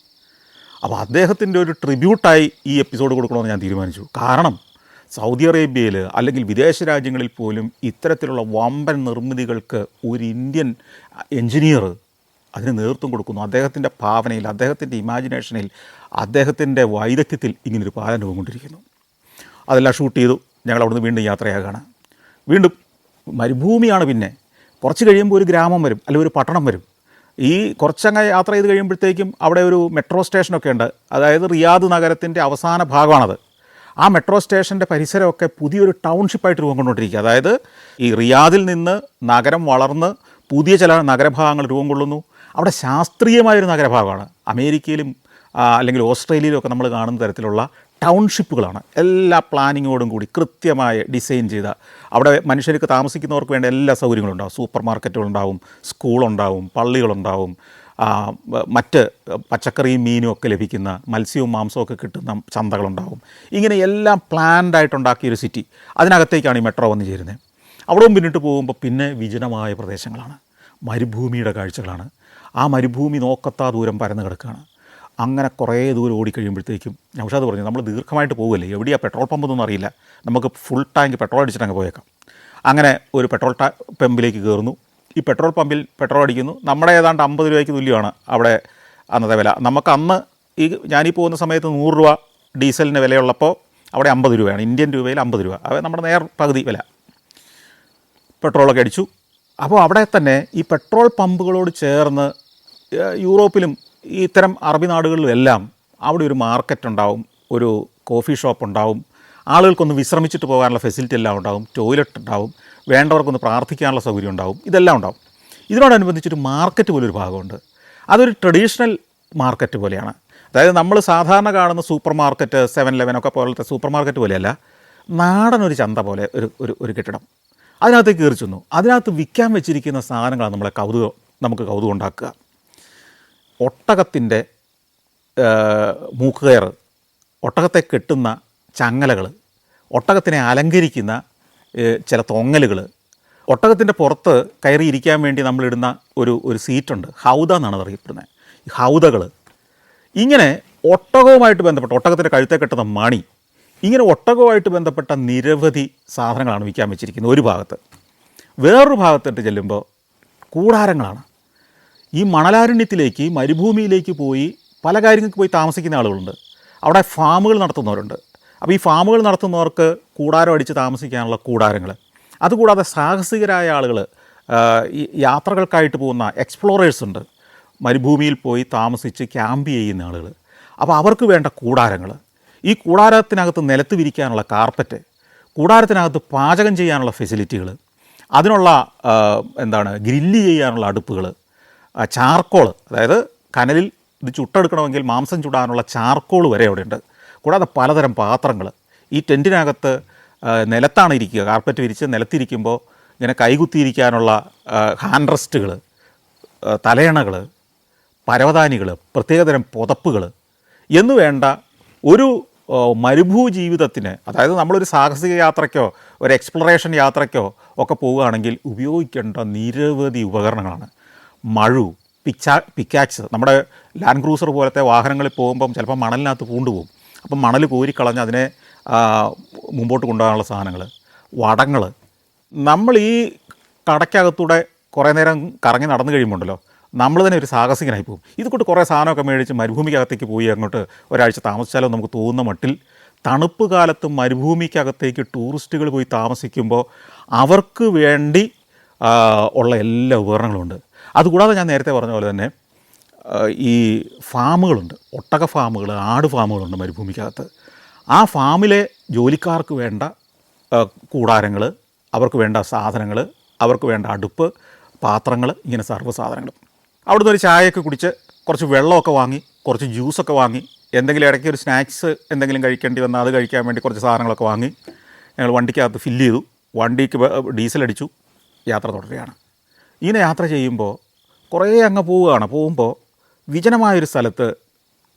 അപ്പോൾ അദ്ദേഹത്തിൻ്റെ ഒരു ട്രിബ്യൂട്ടായി ഈ എപ്പിസോഡ് കൊടുക്കണമെന്ന് ഞാൻ തീരുമാനിച്ചു. കാരണം സൗദി അറേബ്യയിൽ അല്ലെങ്കിൽ വിദേശ രാജ്യങ്ങളിൽ പോലും ഇത്തരത്തിലുള്ള വമ്പൻ നിർമ്മിതികൾക്ക് ഒരു ഇന്ത്യൻ എൻജിനീയർ അതിന് നേതൃത്വം കൊടുക്കുന്നു. അദ്ദേഹത്തിൻ്റെ ഭാവനയിൽ, അദ്ദേഹത്തിൻ്റെ ഇമാജിനേഷനിൽ, അദ്ദേഹത്തിൻ്റെ വൈദഗ്ധ്യത്തിൽ ഇങ്ങനൊരു പാലം രൂപംകൊണ്ടിരിക്കുന്നു. അതെല്ലാം ഷൂട്ട് ചെയ്തു. ഞങ്ങൾ അവിടുന്ന് വീണ്ടും യാത്രയാകാണ്. വീണ്ടും മരുഭൂമിയാണ്. പിന്നെ കുറച്ച് കഴിയുമ്പോൾ ഒരു ഗ്രാമം വരും, അല്ലെങ്കിൽ ഒരു പട്ടണം വരും. ഈ കുറച്ചങ്ങ് യാത്ര ചെയ്ത് കഴിയുമ്പോഴത്തേക്കും അവിടെ ഒരു മെട്രോ സ്റ്റേഷനൊക്കെ ഉണ്ട്. അതായത് റിയാദ് നഗരത്തിൻ്റെ അവസാന ഭാഗമാണത്. ആ മെട്രോ സ്റ്റേഷൻ്റെ പരിസരമൊക്കെ പുതിയൊരു ടൗൺഷിപ്പായിട്ട് രൂപം കൊണ്ടുകൊണ്ടിരിക്കുക. അതായത് ഈ റിയാദിൽ നിന്ന് നഗരം വളർന്ന് പുതിയ ചില നഗരഭാഗങ്ങൾ രൂപം കൊള്ളുന്നു. അവിടെ ശാസ്ത്രീയമായൊരു നഗരഭാഗമാണ്. അമേരിക്കയിലും അല്ലെങ്കിൽ ഓസ്ട്രേലിയയിലും ഒക്കെ നമ്മൾ കാണുന്ന തരത്തിലുള്ള ടൗൺഷിപ്പുകളാണ്. എല്ലാ പ്ലാനിങ്ങോടും കൂടി കൃത്യമായി ഡിസൈൻ ചെയ്ത, അവിടെ മനുഷ്യർക്ക് താമസിക്കുന്നവർക്ക് വേണ്ട എല്ലാ സൗകര്യങ്ങളും ഉണ്ടാവും. സൂപ്പർ മാർക്കറ്റുകളുണ്ടാവും, സ്കൂളുണ്ടാവും, പള്ളികളുണ്ടാവും, മറ്റ് പച്ചക്കറിയും മീനും ഒക്കെ ലഭിക്കുന്ന, മത്സ്യവും മാംസവും ഒക്കെ കിട്ടുന്ന ചന്തകളുണ്ടാവും. ഇങ്ങനെ എല്ലാം പ്ലാൻഡായിട്ടുണ്ടാക്കിയൊരു സിറ്റി. അതിനകത്തേക്കാണ് ഈ മെട്രോ വന്ന് ചേരുന്നത്. അവിടെ പിന്നിട്ട് പോകുമ്പോൾ പിന്നെ വിജനമായ പ്രദേശങ്ങളാണ്, മരുഭൂമിയുടെ കാഴ്ചകളാണ്. ആ മരുഭൂമി നോക്കത്താ ദൂരം പരന്ന് കിടക്കുകയാണ്. അങ്ങനെ കുറേ ദൂരം ഓടിക്കഴിയുമ്പോഴത്തേക്കും നൗഷാദ് പറഞ്ഞു, നമ്മൾ ദീർഘമായിട്ട് പോകുമല്ലേ, എവിടെയാണ് പെട്രോൾ പമ്പൊന്നും അറിയില്ല, നമുക്ക് ഫുൾ ടാങ്ക് പെട്രോൾ അടിച്ചിട്ട് അങ്ങ് പോയേക്കാം. അങ്ങനെ ഒരു പെട്രോൾ പമ്പിലേക്ക് കയറുന്നു. ഈ പെട്രോൾ പമ്പിൽ പെട്രോൾ അടിക്കുന്നു. നമ്മുടെ ഏതാണ്ട് 50 രൂപയ്ക്ക് തുല്യമാണ് അവിടെ അന്നത്തെ വില. നമുക്ക് അന്ന് ഞാനീ പോകുന്ന സമയത്ത് 100 രൂപ ഡീസലിന് വിലയുള്ളപ്പോൾ അവിടെ 50 രൂപയാണ്. ഇന്ത്യൻ രൂപയിൽ 50 രൂപ, അത് നമ്മുടെ പകുതി വില. പെട്രോളൊക്കെ അടിച്ചു. അപ്പോൾ അവിടെ തന്നെ ഈ പെട്രോൾ പമ്പുകളോട് ചേർന്ന് യൂറോപ്പിലും ഇത്തരം അറബി നാടുകളിലും എല്ലാം അവിടെ ഒരു മാർക്കറ്റ് ഉണ്ടാവും, ഒരു കോഫി ഷോപ്പ് ഉണ്ടാവും, ആളുകൾക്കൊന്ന് വിശ്രമിച്ചിട്ട് പോകാനുള്ള ഫെസിലിറ്റി എല്ലാം ഉണ്ടാവും, ടോയ്ലറ്റ് ഉണ്ടാവും, വേണ്ടവർക്കൊന്ന് പ്രാർത്ഥിക്കാനുള്ള സൗകര്യം ഉണ്ടാവും, ഇതെല്ലാം ഉണ്ടാവും. ഇതിനോടനുബന്ധിച്ചൊരു മാർക്കറ്റ് പോലൊരു ഭാഗമുണ്ട്. അതൊരു ട്രഡീഷണൽ മാർക്കറ്റ് പോലെയാണ്. അതായത് നമ്മൾ സാധാരണ കാണുന്ന സൂപ്പർ മാർക്കറ്റ് 7-11 ഒക്കെ പോലത്തെ സൂപ്പർ മാർക്കറ്റ് പോലെയല്ല, നാടനൊരു ചന്ത പോലെ ഒരു കെട്ടിടം. അതിനകത്തേക്ക് കയറി ചെന്നു. അതിനകത്ത് വിൽക്കാൻ വെച്ചിരിക്കുന്ന സാധനങ്ങളാണ് നമുക്ക് കൗതുകം ഉണ്ടാക്കുക. ഒട്ടകത്തിൻ്റെ മൂക്കുകയർ, ഒട്ടകത്തെ കെട്ടുന്ന ചങ്ങലകൾ, ഒട്ടകത്തിനെ അലങ്കരിക്കുന്ന ചില തൊങ്ങലുകൾ, ഒട്ടകത്തിൻ്റെ പുറത്ത് കയറി ഇരിക്കാൻ വേണ്ടി നമ്മളിടുന്ന ഒരു സീറ്റുണ്ട്, ഹൗദ എന്നാണ് അറിയപ്പെടുന്നത്. ഈ ഹൗദകൾ, ഇങ്ങനെ ഒട്ടകവുമായിട്ട് ബന്ധപ്പെട്ട, ഒട്ടകത്തിൻ്റെ കഴുത്തെ കെട്ടുന്ന മണി, ഇങ്ങനെ ഒട്ടകവുമായിട്ട് ബന്ധപ്പെട്ട നിരവധി സാധനങ്ങളാണ് വിൽക്കാൻ വെച്ചിരിക്കുന്നത് ഒരു ഭാഗത്ത്. വേറൊരു ഭാഗത്തിട്ട് ചെല്ലുമ്പോൾ കൂടാരങ്ങളാണ്. ഈ മണലാരണ്യത്തിലേക്ക്, മരുഭൂമിയിലേക്ക് പോയി പല കാര്യങ്ങൾക്ക് പോയി താമസിക്കുന്ന ആളുകളുണ്ട്. അവിടെ ഫാമുകൾ നടത്തുന്നവരുണ്ട്. അപ്പോൾ ഈ ഫാമുകൾ നടത്തുന്നവർക്ക് കൂടാരം അടിച്ച് താമസിക്കാനുള്ള കൂടാരങ്ങൾ, അതുകൂടാതെ സാഹസികരായ ആളുകൾ, ഈ യാത്രകൾക്കായിട്ട് പോകുന്ന എക്സ്പ്ലോറേഴ്സ് ഉണ്ട്, മരുഭൂമിയിൽ പോയി താമസിച്ച് ക്യാമ്പ് ചെയ്യുന്ന ആളുകൾ. അപ്പോൾ അവർക്ക് വേണ്ട കൂടാരങ്ങൾ, ഈ കൂടാരത്തിനകത്ത് നിലത്ത് വിരിക്കാനുള്ള കാർപ്പറ്റ്, കൂടാരത്തിനകത്ത് പാചകം ചെയ്യാനുള്ള ഫെസിലിറ്റികൾ, അതിനുള്ള ഗ്രില്ല് ചെയ്യാനുള്ള അടുപ്പുകൾ, ചാർക്കോൾ, അതായത് കനലിൽ ഇത് ചുട്ടെടുക്കണമെങ്കിൽ മാംസം ചുടാനുള്ള ചാർക്കോൾ വരെ അവിടെയുണ്ട്. കൂടാതെ പലതരം പാത്രങ്ങൾ. ഈ ടെൻറ്റിനകത്ത് നിലത്താണ് ഇരിക്കുക, കാർപ്പറ്റ് വിരിച്ച് നിലത്തിരിക്കുമ്പോൾ ഇങ്ങനെ കൈകുത്തിയിരിക്കാനുള്ള ഹാൻഡ് റെസ്റ്റുകൾ, തലയണകൾ, പരവതാനികൾ, പ്രത്യേകതരം പുതപ്പുകൾ എന്നു വേണ്ട ഒരു മരുഭൂ ജീവിതത്തിന്, അതായത് നമ്മളൊരു സാഹസിക യാത്രയ്ക്കോ ഒരു എക്സ്പ്ലോറേഷൻ യാത്രയ്ക്കോ ഒക്കെ പോവുകയാണെങ്കിൽ ഉപയോഗിക്കേണ്ട നിരവധി ഉപകരണങ്ങളാണ്. മഴു, പിക്കാക്സ്, നമ്മുടെ ലാൻഡ് ക്രൂസർ പോലത്തെ വാഹനങ്ങളിൽ പോകുമ്പം ചിലപ്പോൾ മണലിനകത്ത് പൂണ്ടുപോകും. അപ്പം മണൽ കോരിക്കളഞ്ഞ് അതിനെ മുമ്പോട്ട് കൊണ്ടുപോകാനുള്ള സാധനങ്ങൾ, വടങ്ങൾ. നമ്മൾ ഈ കടയ്ക്കകത്തൂടെ കുറേ നേരം കറങ്ങി നടന്നു കഴിയുമ്പോണ്ടല്ലോ, നമ്മൾ തന്നെ ഒരു സാഹസികനായി പോകും. ഇതുകൊണ്ട് കുറേ സാധനമൊക്കെ മേടിച്ച് മരുഭൂമിക്കകത്തേക്ക് പോയി അങ്ങോട്ട് ഒരാഴ്ച താമസിച്ചാലോ നമുക്ക് തോന്നുന്ന മട്ടിൽ തണുപ്പ് കാലത്ത് മരുഭൂമിക്കകത്തേക്ക് ടൂറിസ്റ്റുകൾ പോയി താമസിക്കുമ്പോൾ അവർക്ക് വേണ്ടി ഉള്ള എല്ലാ ഉപകരണങ്ങളുമുണ്ട്. അതുകൂടാതെ ഞാൻ നേരത്തെ പറഞ്ഞ പോലെ തന്നെ ഈ ഫാമുകളുണ്ട്, ഒട്ടക ഫാമുകൾ, ആട് ഫാമുകളുണ്ട് മരുഭൂമിക്കകത്ത്. ആ ഫാമിലെ ജോലിക്കാർക്ക് വേണ്ട കൂടാരങ്ങൾ, അവർക്ക് വേണ്ട സാധനങ്ങൾ, അവർക്ക് വേണ്ട അടുപ്പ്, പാത്രങ്ങൾ, ഇങ്ങനെ സർവ്വ സാധനങ്ങളും. അവിടുന്ന് ഒരു ചായയൊക്കെ കുടിച്ച് കുറച്ച് വെള്ളമൊക്കെ വാങ്ങി, കുറച്ച് ജ്യൂസൊക്കെ വാങ്ങി, എന്തെങ്കിലും ഇടയ്ക്ക് ഒരു സ്നാക്സ് എന്തെങ്കിലും കഴിക്കേണ്ടി വന്നാൽ അത് കഴിക്കാൻ വേണ്ടി കുറച്ച് സാധനങ്ങളൊക്കെ വാങ്ങി ഞങ്ങൾ വണ്ടിക്കകത്ത് ഫില്ല് ചെയ്തു. വണ്ടിക്ക് ഡീസലടിച്ചു, യാത്ര തുടരുകയാണ്. ഇങ്ങനെ യാത്ര ചെയ്യുമ്പോൾ കുറേ അങ്ങ് പോകുമ്പോൾ വിജനമായൊരു സ്ഥലത്ത്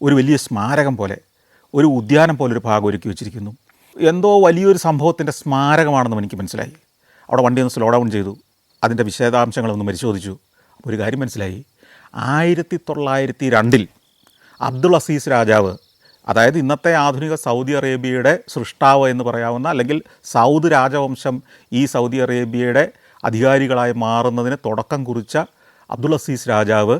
ഒരു വലിയ സ്മാരകം പോലെ, ഒരു ഉദ്യാനം പോലെ ഒരു ഭാഗം ഒരുക്കി വെച്ചിരിക്കുന്നു. എന്തോ വലിയൊരു സംഭവത്തിൻ്റെ സ്മാരകമാണെന്ന് എനിക്ക് മനസ്സിലായി. അവിടെ വണ്ടി ഒന്ന് സ്ലോ ഡൗൺ ചെയ്തു, അതിൻ്റെ വിശദാംശങ്ങളൊന്ന് പരിശോധിച്ചു. അപ്പോൾ ഒരു കാര്യം മനസ്സിലായി. 1902 അബ്ദുൾ അസീസ് രാജാവ്, അതായത് ഇന്നത്തെ ആധുനിക സൗദി അറേബ്യയുടെ സൃഷ്ടാവ് എന്ന് പറയാവുന്ന, അല്ലെങ്കിൽ സൗദ് രാജവംശം ഈ സൗദി അറേബ്യയുടെ അധികാരികളായി മാറുന്നതിന് തുടക്കം കുറിച്ച അബ്ദുൾ അസീസ് രാജാവ്,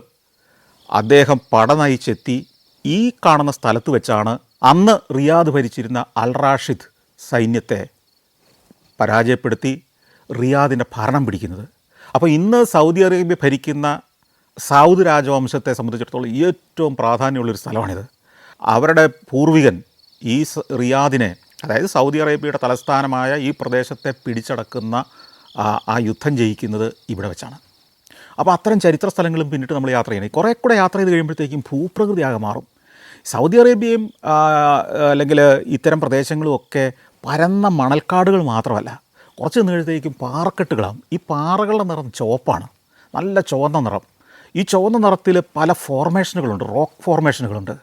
അദ്ദേഹം പട നയിച്ചെത്തി ഈ കാണുന്ന സ്ഥലത്ത് വെച്ചാണ് അന്ന് റിയാദ് ഭരിച്ചിരുന്ന അൽ റാഷിദ് സൈന്യത്തെ പരാജയപ്പെടുത്തി റിയാദിൻ്റെ ഭരണം പിടിക്കുന്നത്. അപ്പോൾ ഇന്ന് സൗദി അറേബ്യ ഭരിക്കുന്ന സൗദ് രാജവംശത്തെ സംബന്ധിച്ചിടത്തോളം ഏറ്റവും പ്രാധാന്യമുള്ളൊരു സ്ഥലമാണിത്. അവരുടെ പൂർവികൻ ഈ റിയാദിനെ, അതായത് സൗദി അറേബ്യയുടെ തലസ്ഥാനമായ ഈ പ്രദേശത്തെ പിടിച്ചടക്കുന്ന ആ യുദ്ധം ജയിക്കുന്നത് ഇവിടെ വെച്ചാണ്. അപ്പോൾ അത്തരം ചരിത്ര സ്ഥലങ്ങളും പിന്നിട്ട് നമ്മൾ യാത്ര ചെയ്യണം. കുറേ കൂടെ യാത്ര ചെയ്ത് കഴിയുമ്പോഴത്തേക്കും ഭൂപ്രകൃതി ആകെ മാറും. സൗദി അറേബ്യയും അല്ലെങ്കിൽ ഇത്തരം പ്രദേശങ്ങളും ഒക്കെ പരന്ന മണൽക്കാടുകൾ മാത്രമല്ല, കുറച്ച് നിന്നപ്പോഴത്തേക്കും പാറക്കെട്ടുകളാണ്. ഈ പാറകളുടെ നിറം ചുവപ്പാണ്, നല്ല ചുവന്ന നിറം. ഈ ചുവന്ന നിറത്തിൽ പല ഫോർമേഷനുകളുണ്ട്, റോക്ക് ഫോർമേഷനുകളുണ്ട്.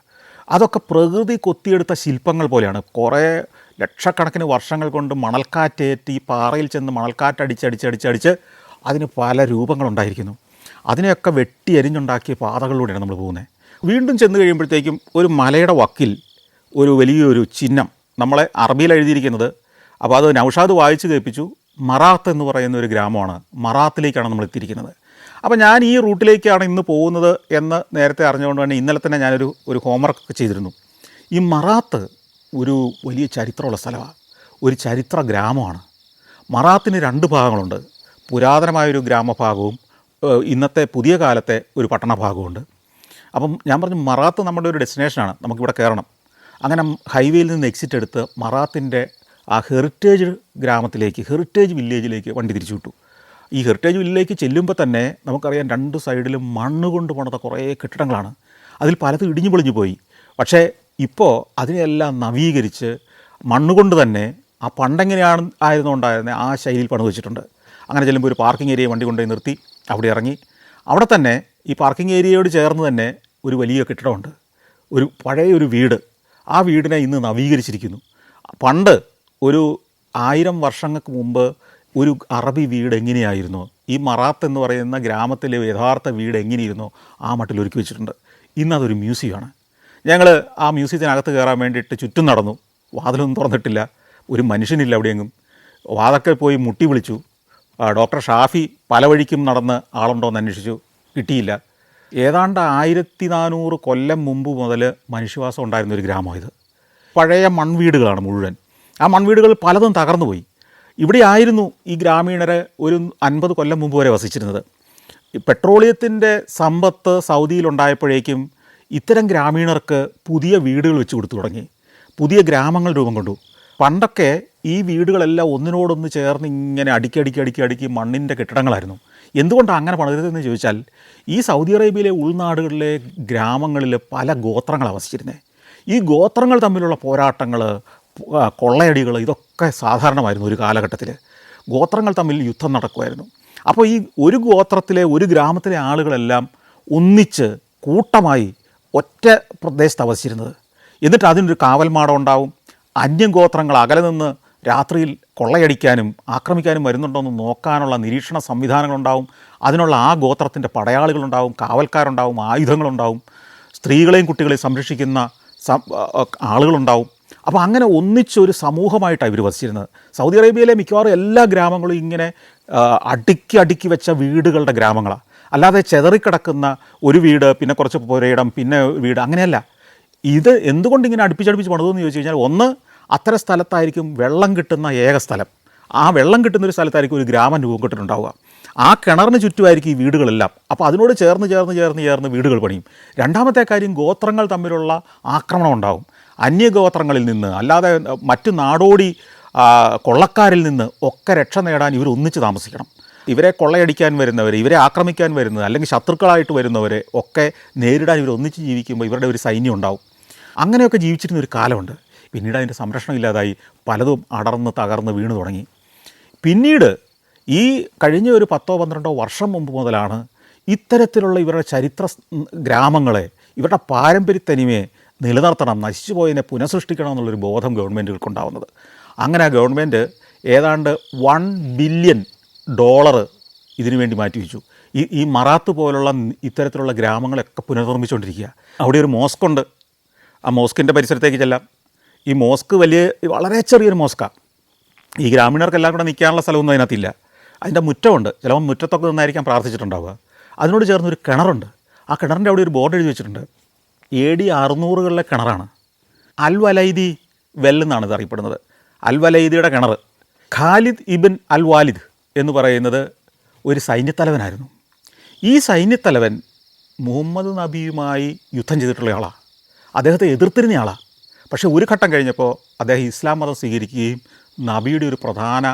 അതൊക്കെ പ്രകൃതി കൊത്തിയെടുത്ത ശില്പങ്ങൾ പോലെയാണ്. കുറേ ലക്ഷക്കണക്കിന് വർഷങ്ങൾ കൊണ്ട് മണൽക്കാറ്റേറ്റ് ഈ പാറയിൽ ചെന്ന് മണൽക്കാറ്റടിച്ചടിച്ചടിച്ചടിച്ച് അതിന് പല രൂപങ്ങളുണ്ടായിരിക്കുന്നു. അതിനെയൊക്കെ വെട്ടി എരിഞ്ഞുണ്ടാക്കിയ പാതകളിലൂടെയാണ് നമ്മൾ പോകുന്നത്. വീണ്ടും ചെന്ന് കഴിയുമ്പോഴത്തേക്കും ഒരു മലയുടെ വക്കിൽ ഒരു വലിയൊരു ചിഹ്നം, നമ്മളെ അറബിയിൽ എഴുതിയിരിക്കുന്നത്. അപ്പോൾ അത് നൗഷാദ് വായിച്ച് കേൾപ്പിച്ചു. മറാത്ത് എന്ന് പറയുന്ന ഒരു ഗ്രാമമാണ്. മറാത്തിലേക്കാണ് നമ്മൾ എത്തിയിരിക്കുന്നത്. അപ്പോൾ ഞാൻ ഈ റൂട്ടിലേക്കാണ് ഇന്ന് പോകുന്നത് എന്ന് നേരത്തെ അറിഞ്ഞുകൊണ്ട് തന്നെ ഇന്നലെ തന്നെ ഞാനൊരു ഹോംവർക്കൊക്കെ ചെയ്തിരുന്നു. ഈ മറാത്ത് ഒരു വലിയ ചരിത്രമുള്ള സ്ഥലമാണ്, ഒരു ചരിത്ര ഗ്രാമമാണ്. മറാത്തിന് 2 ഭാഗങ്ങളുണ്ട്. പുരാതനമായൊരു ഗ്രാമഭാഗവും ഇന്നത്തെ പുതിയ കാലത്തെ ഒരു പട്ടണഭാഗമുണ്ട്. അപ്പം ഞാൻ പറഞ്ഞു, മറാത്ത് നമ്മുടെ ഒരു ഡെസ്റ്റിനേഷനാണ്, നമുക്കിവിടെ കയറണം. അങ്ങനെ ഹൈവേയിൽ നിന്ന് എക്സിറ്റ് എടുത്ത് മറാത്തിൻ്റെ ആ ഹെറിറ്റേജ് ഗ്രാമത്തിലേക്ക്, ഹെറിറ്റേജ് വില്ലേജിലേക്ക് വണ്ടി തിരിച്ചു വിട്ടു. ഈ ഹെറിറ്റേജ് വില്ലേജിലേക്ക് ചെല്ലുമ്പോൾ തന്നെ നമുക്കറിയാം 2 സൈഡിലും മണ്ണ് കൊണ്ട് പണിത കുറേ കെട്ടിടങ്ങളാണ്. അതിൽ പലതും ഇടിഞ്ഞു പൊളിഞ്ഞു പോയി. പക്ഷേ ഇപ്പോൾ അതിനെല്ലാം നവീകരിച്ച് മണ്ണുകൊണ്ട് തന്നെ ആ പണ്ടെങ്ങനെയാണ് ഉണ്ടായിരുന്നത് ആ ശൈലിയിൽ പണിത് വെച്ചിട്ടുണ്ട്. അങ്ങനെ ചെല്ലുമ്പോൾ ഒരു പാർക്കിംഗ് ഏരിയ വണ്ടി കൊണ്ടുപോയി നിർത്തി, അവിടെ ഇറങ്ങി. അവിടെ തന്നെ ഈ പാർക്കിംഗ് ഏരിയയോട് ചേർന്ന് തന്നെ ഒരു വലിയ കെട്ടിടമുണ്ട്, ഒരു പഴയൊരു വീട്. ആ വീടിനെ ഇന്ന് നവീകരിച്ചിരിക്കുന്നു. പണ്ട് ഒരു 1000 വർഷങ്ങൾക്ക് മുമ്പ് ഒരു അറബി വീട് എങ്ങനെയായിരുന്നു, ഈ മറാത്ത് എന്ന് പറയുന്ന ഗ്രാമത്തിലെ യഥാർത്ഥ വീട് എങ്ങനെയായിരുന്നോ ആ മട്ടിൽ ഒരുക്കി വെച്ചിട്ടുണ്ട്. ഇന്നതൊരു മ്യൂസിയമാണ്. ഞങ്ങൾ ആ മ്യൂസിയത്തിനകത്ത് കയറാൻ വേണ്ടിയിട്ട് ചുറ്റും നടന്നു. വാതിലൊന്നും തുറന്നിട്ടില്ല, ഒരു മനുഷ്യനില്ല അവിടെയെങ്ങും. വാതൊക്കെ പോയി മുട്ടി വിളിച്ചു. ഡോക്ടർ ഷാഫി പല വഴിക്കും നടന്ന് ആളുണ്ടോ എന്ന് അന്വേഷിച്ചു, കിട്ടിയില്ല. ഏതാണ്ട് 1400 കൊല്ലം മുമ്പ് മുതൽ മനുഷ്യവാസം ഉണ്ടായിരുന്നൊരു ഗ്രാമം ഇത്. പഴയ മൺവീടുകളാണ് മുഴുവൻ. ആ മൺവീടുകൾ പലതും തകർന്നു പോയി. ഇവിടെയായിരുന്നു ഈ ഗ്രാമീണരെ ഒരു 50 കൊല്ലം മുമ്പ് വരെ വസിച്ചിരുന്നത്. ഈ പെട്രോളിയത്തിൻ്റെ സമ്പത്ത് സൗദിയിലുണ്ടായപ്പോഴേക്കും ഇത്തരം ഗ്രാമീണർക്ക് പുതിയ വീടുകൾ വെച്ച് കൊടുത്തു തുടങ്ങി, പുതിയ ഗ്രാമങ്ങൾ രൂപം കൊണ്ടു. പണ്ടൊക്കെ ഈ വീടുകളെല്ലാം ഒന്നിനോടൊന്ന് ചേർന്ന് ഇങ്ങനെ അടുക്കി മണ്ണിൻ്റെ കെട്ടിടങ്ങളായിരുന്നു. എന്തുകൊണ്ടാണ് അങ്ങനെ പണിതതെന്ന് ചോദിച്ചാൽ, ഈ സൗദി അറേബ്യയിലെ ഉൾനാടുകളിലെ ഗ്രാമങ്ങളിൽ പല ഗോത്രങ്ങളാണ് വസിച്ചിരുന്നത്. ഈ ഗോത്രങ്ങൾ തമ്മിലുള്ള പോരാട്ടങ്ങൾ, കൊള്ളയടികൾ, ഇതൊക്കെ സാധാരണമായിരുന്നു. ഒരു കാലഘട്ടത്തിൽ ഗോത്രങ്ങൾ തമ്മിൽ യുദ്ധം നടക്കുമായിരുന്നു. അപ്പോൾ ഈ ഒരു ഗോത്രത്തിലെ, ഒരു ഗ്രാമത്തിലെ ആളുകളെല്ലാം ഒന്നിച്ച് കൂട്ടമായി ഒറ്റ പ്രദേശത്ത് വസിച്ചിരുന്നത്. എന്നിട്ട് അതിനൊരു കാവൽമാടം ഉണ്ടാവും. അന്യഗോത്രങ്ങൾ അകലെ നിന്ന് രാത്രിയിൽ കൊള്ളയടിക്കാനും ആക്രമിക്കാനും വരുന്നുണ്ടോ എന്ന് നോക്കാനുള്ള നിരീക്ഷണ സംവിധാനങ്ങളുണ്ടാവും. അതിനുള്ള ആ ഗോത്രത്തിൻ്റെ പടയാളികളുണ്ടാവും, കാവൽക്കാരുണ്ടാവും, ആയുധങ്ങളുണ്ടാവും, സ്ത്രീകളെയും കുട്ടികളെയും സംരക്ഷിക്കുന്ന ആളുകളുണ്ടാവും. അപ്പോൾ അങ്ങനെ ഒന്നിച്ചൊരു സമൂഹമായിട്ടാണ് ഇവർ വസിച്ചിരുന്നത്. സൗദി അറേബ്യയിലെ മിക്കവാറും എല്ലാ ഗ്രാമങ്ങളും ഇങ്ങനെ അടുക്കി വെച്ച വീടുകളുടെ ഗ്രാമങ്ങളാണ്. അല്ലാതെ ചെതറിക്കിടക്കുന്ന ഒരു വീട്, പിന്നെ കുറച്ച് പുരയിടം, പിന്നെ വീട്, അങ്ങനെയല്ല. ഇത് എന്തുകൊണ്ട് ഇങ്ങനെ അടുപ്പിച്ചടുപ്പിച്ച് പണിതെന്ന് ചോദിച്ചു കഴിഞ്ഞാൽ, ഒന്ന്, അത്തരം സ്ഥലത്തായിരിക്കും വെള്ളം കിട്ടുന്ന ഏക സ്ഥലം. ആ വെള്ളം കിട്ടുന്നൊരു സ്ഥലത്തായിരിക്കും ഒരു ഗ്രാമം രൂപപ്പെട്ടിട്ടുണ്ടാവുക. ആ കിണറിന് ചുറ്റുമായിരിക്കും ഈ വീടുകളെല്ലാം. അപ്പോൾ അതിനോട് ചേർന്ന് വീടുകൾ പണിയും. രണ്ടാമത്തെ കാര്യം, ഗോത്രങ്ങൾ തമ്മിലുള്ള ആക്രമണം ഉണ്ടാവും. അന്യഗോത്രങ്ങളിൽ നിന്ന്, അല്ലാതെ മറ്റു നാടോടി കൊള്ളക്കാരിൽ നിന്ന് ഒക്കെ രക്ഷ നേടാൻ ഇവർ ഒന്നിച്ച് താമസിക്കണം. ഇവരെ കൊള്ളയടിക്കാൻ വരുന്നവർ, ഇവരെ ആക്രമിക്കാൻ വരുന്നത്, അല്ലെങ്കിൽ ശത്രുക്കളായിട്ട് വരുന്നവരെ ഒക്കെ നേരിടാൻ ഇവർ ഒന്നിച്ച് ജീവിക്കുമ്പോൾ ഇവരുടെ ഒരു സൈന്യം ഉണ്ടാവും. അങ്ങനെയൊക്കെ ജീവിച്ചിരുന്ന ഒരു കാലമുണ്ട്. പിന്നീട് അതിൻ്റെ സംരക്ഷണം ഇല്ലാതായി, പലതും അടർന്ന് തകർന്ന് വീണു തുടങ്ങി. പിന്നീട് ഈ കഴിഞ്ഞ ഒരു 10-12 വർഷം മുമ്പ് മുതലാണ് ഇത്തരത്തിലുള്ള ഇവരുടെ ചരിത്ര ഗ്രാമങ്ങളെ, ഇവരുടെ പാരമ്പര്യത്തനിമയെ നിലനിർത്തണം, നശിച്ചു പോയതിനെ പുനഃസൃഷ്ടിക്കണം എന്നുള്ളൊരു ബോധം ഗവൺമെൻറ്റുകൾക്കുണ്ടാവുന്നത്. അങ്ങനെ ആ ഗവൺമെൻറ് ഏതാണ്ട് $1 ബില്യൺ ഇതിനു വേണ്ടി മാറ്റിവെച്ചു. ഈ മറാത്ത് പോലുള്ള ഇത്തരത്തിലുള്ള ഗ്രാമങ്ങളൊക്കെ പുനർനിർമ്മിച്ചുകൊണ്ടിരിക്കുക. അവിടെ ഒരു മോസ്കുണ്ട്. ആ മോസ്കിൻ്റെ പരിസരത്തേക്ക് ചെല്ലാം. ഈ മോസ്ക് വളരെ ചെറിയൊരു മോസ്കാണ്. ഈ ഗ്രാമീണർക്കെല്ലാം കൂടെ നിൽക്കാനുള്ള സ്ഥലമൊന്നും അതിനകത്തില്ല. അതിൻ്റെ മുറ്റമുണ്ട്. ചിലപ്പോൾ മുറ്റത്തൊക്കെ നിന്നായിരിക്കാം പ്രാർത്ഥിച്ചിട്ടുണ്ടാവുക. അതിനോട് ചേർന്നൊരു കിണറുണ്ട്. ആ കിണറിൻ്റെ അവിടെ ഒരു ബോർഡ് എഴുതി വെച്ചിട്ടുണ്ട്. AD 600കളിലെ കിണറാണ്. അൽ വലൈദി വെൽ എന്നാണ് ഇത് അറിയപ്പെടുന്നത്. അൽ വലൈദിയുടെ കിണർ. ഖാലിദ് ഇബിൻ അൽ വാലിദ് എന്ന് പറയുന്നത് ഒരു സൈന്യത്തലവനായിരുന്നു. ഈ സൈന്യത്തലവൻ മുഹമ്മദ് നബിയുമായി യുദ്ധം ചെയ്തിട്ടുള്ള ആളാണ്. അദ്ദേഹത്തെ എതിർത്തിരുന്ന ആളാണ്. പക്ഷേ ഒരു ഘട്ടം കഴിഞ്ഞപ്പോൾ അദ്ദേഹം ഇസ്ലാം മതം സ്വീകരിക്കുകയും നബിയുടെ ഒരു പ്രധാന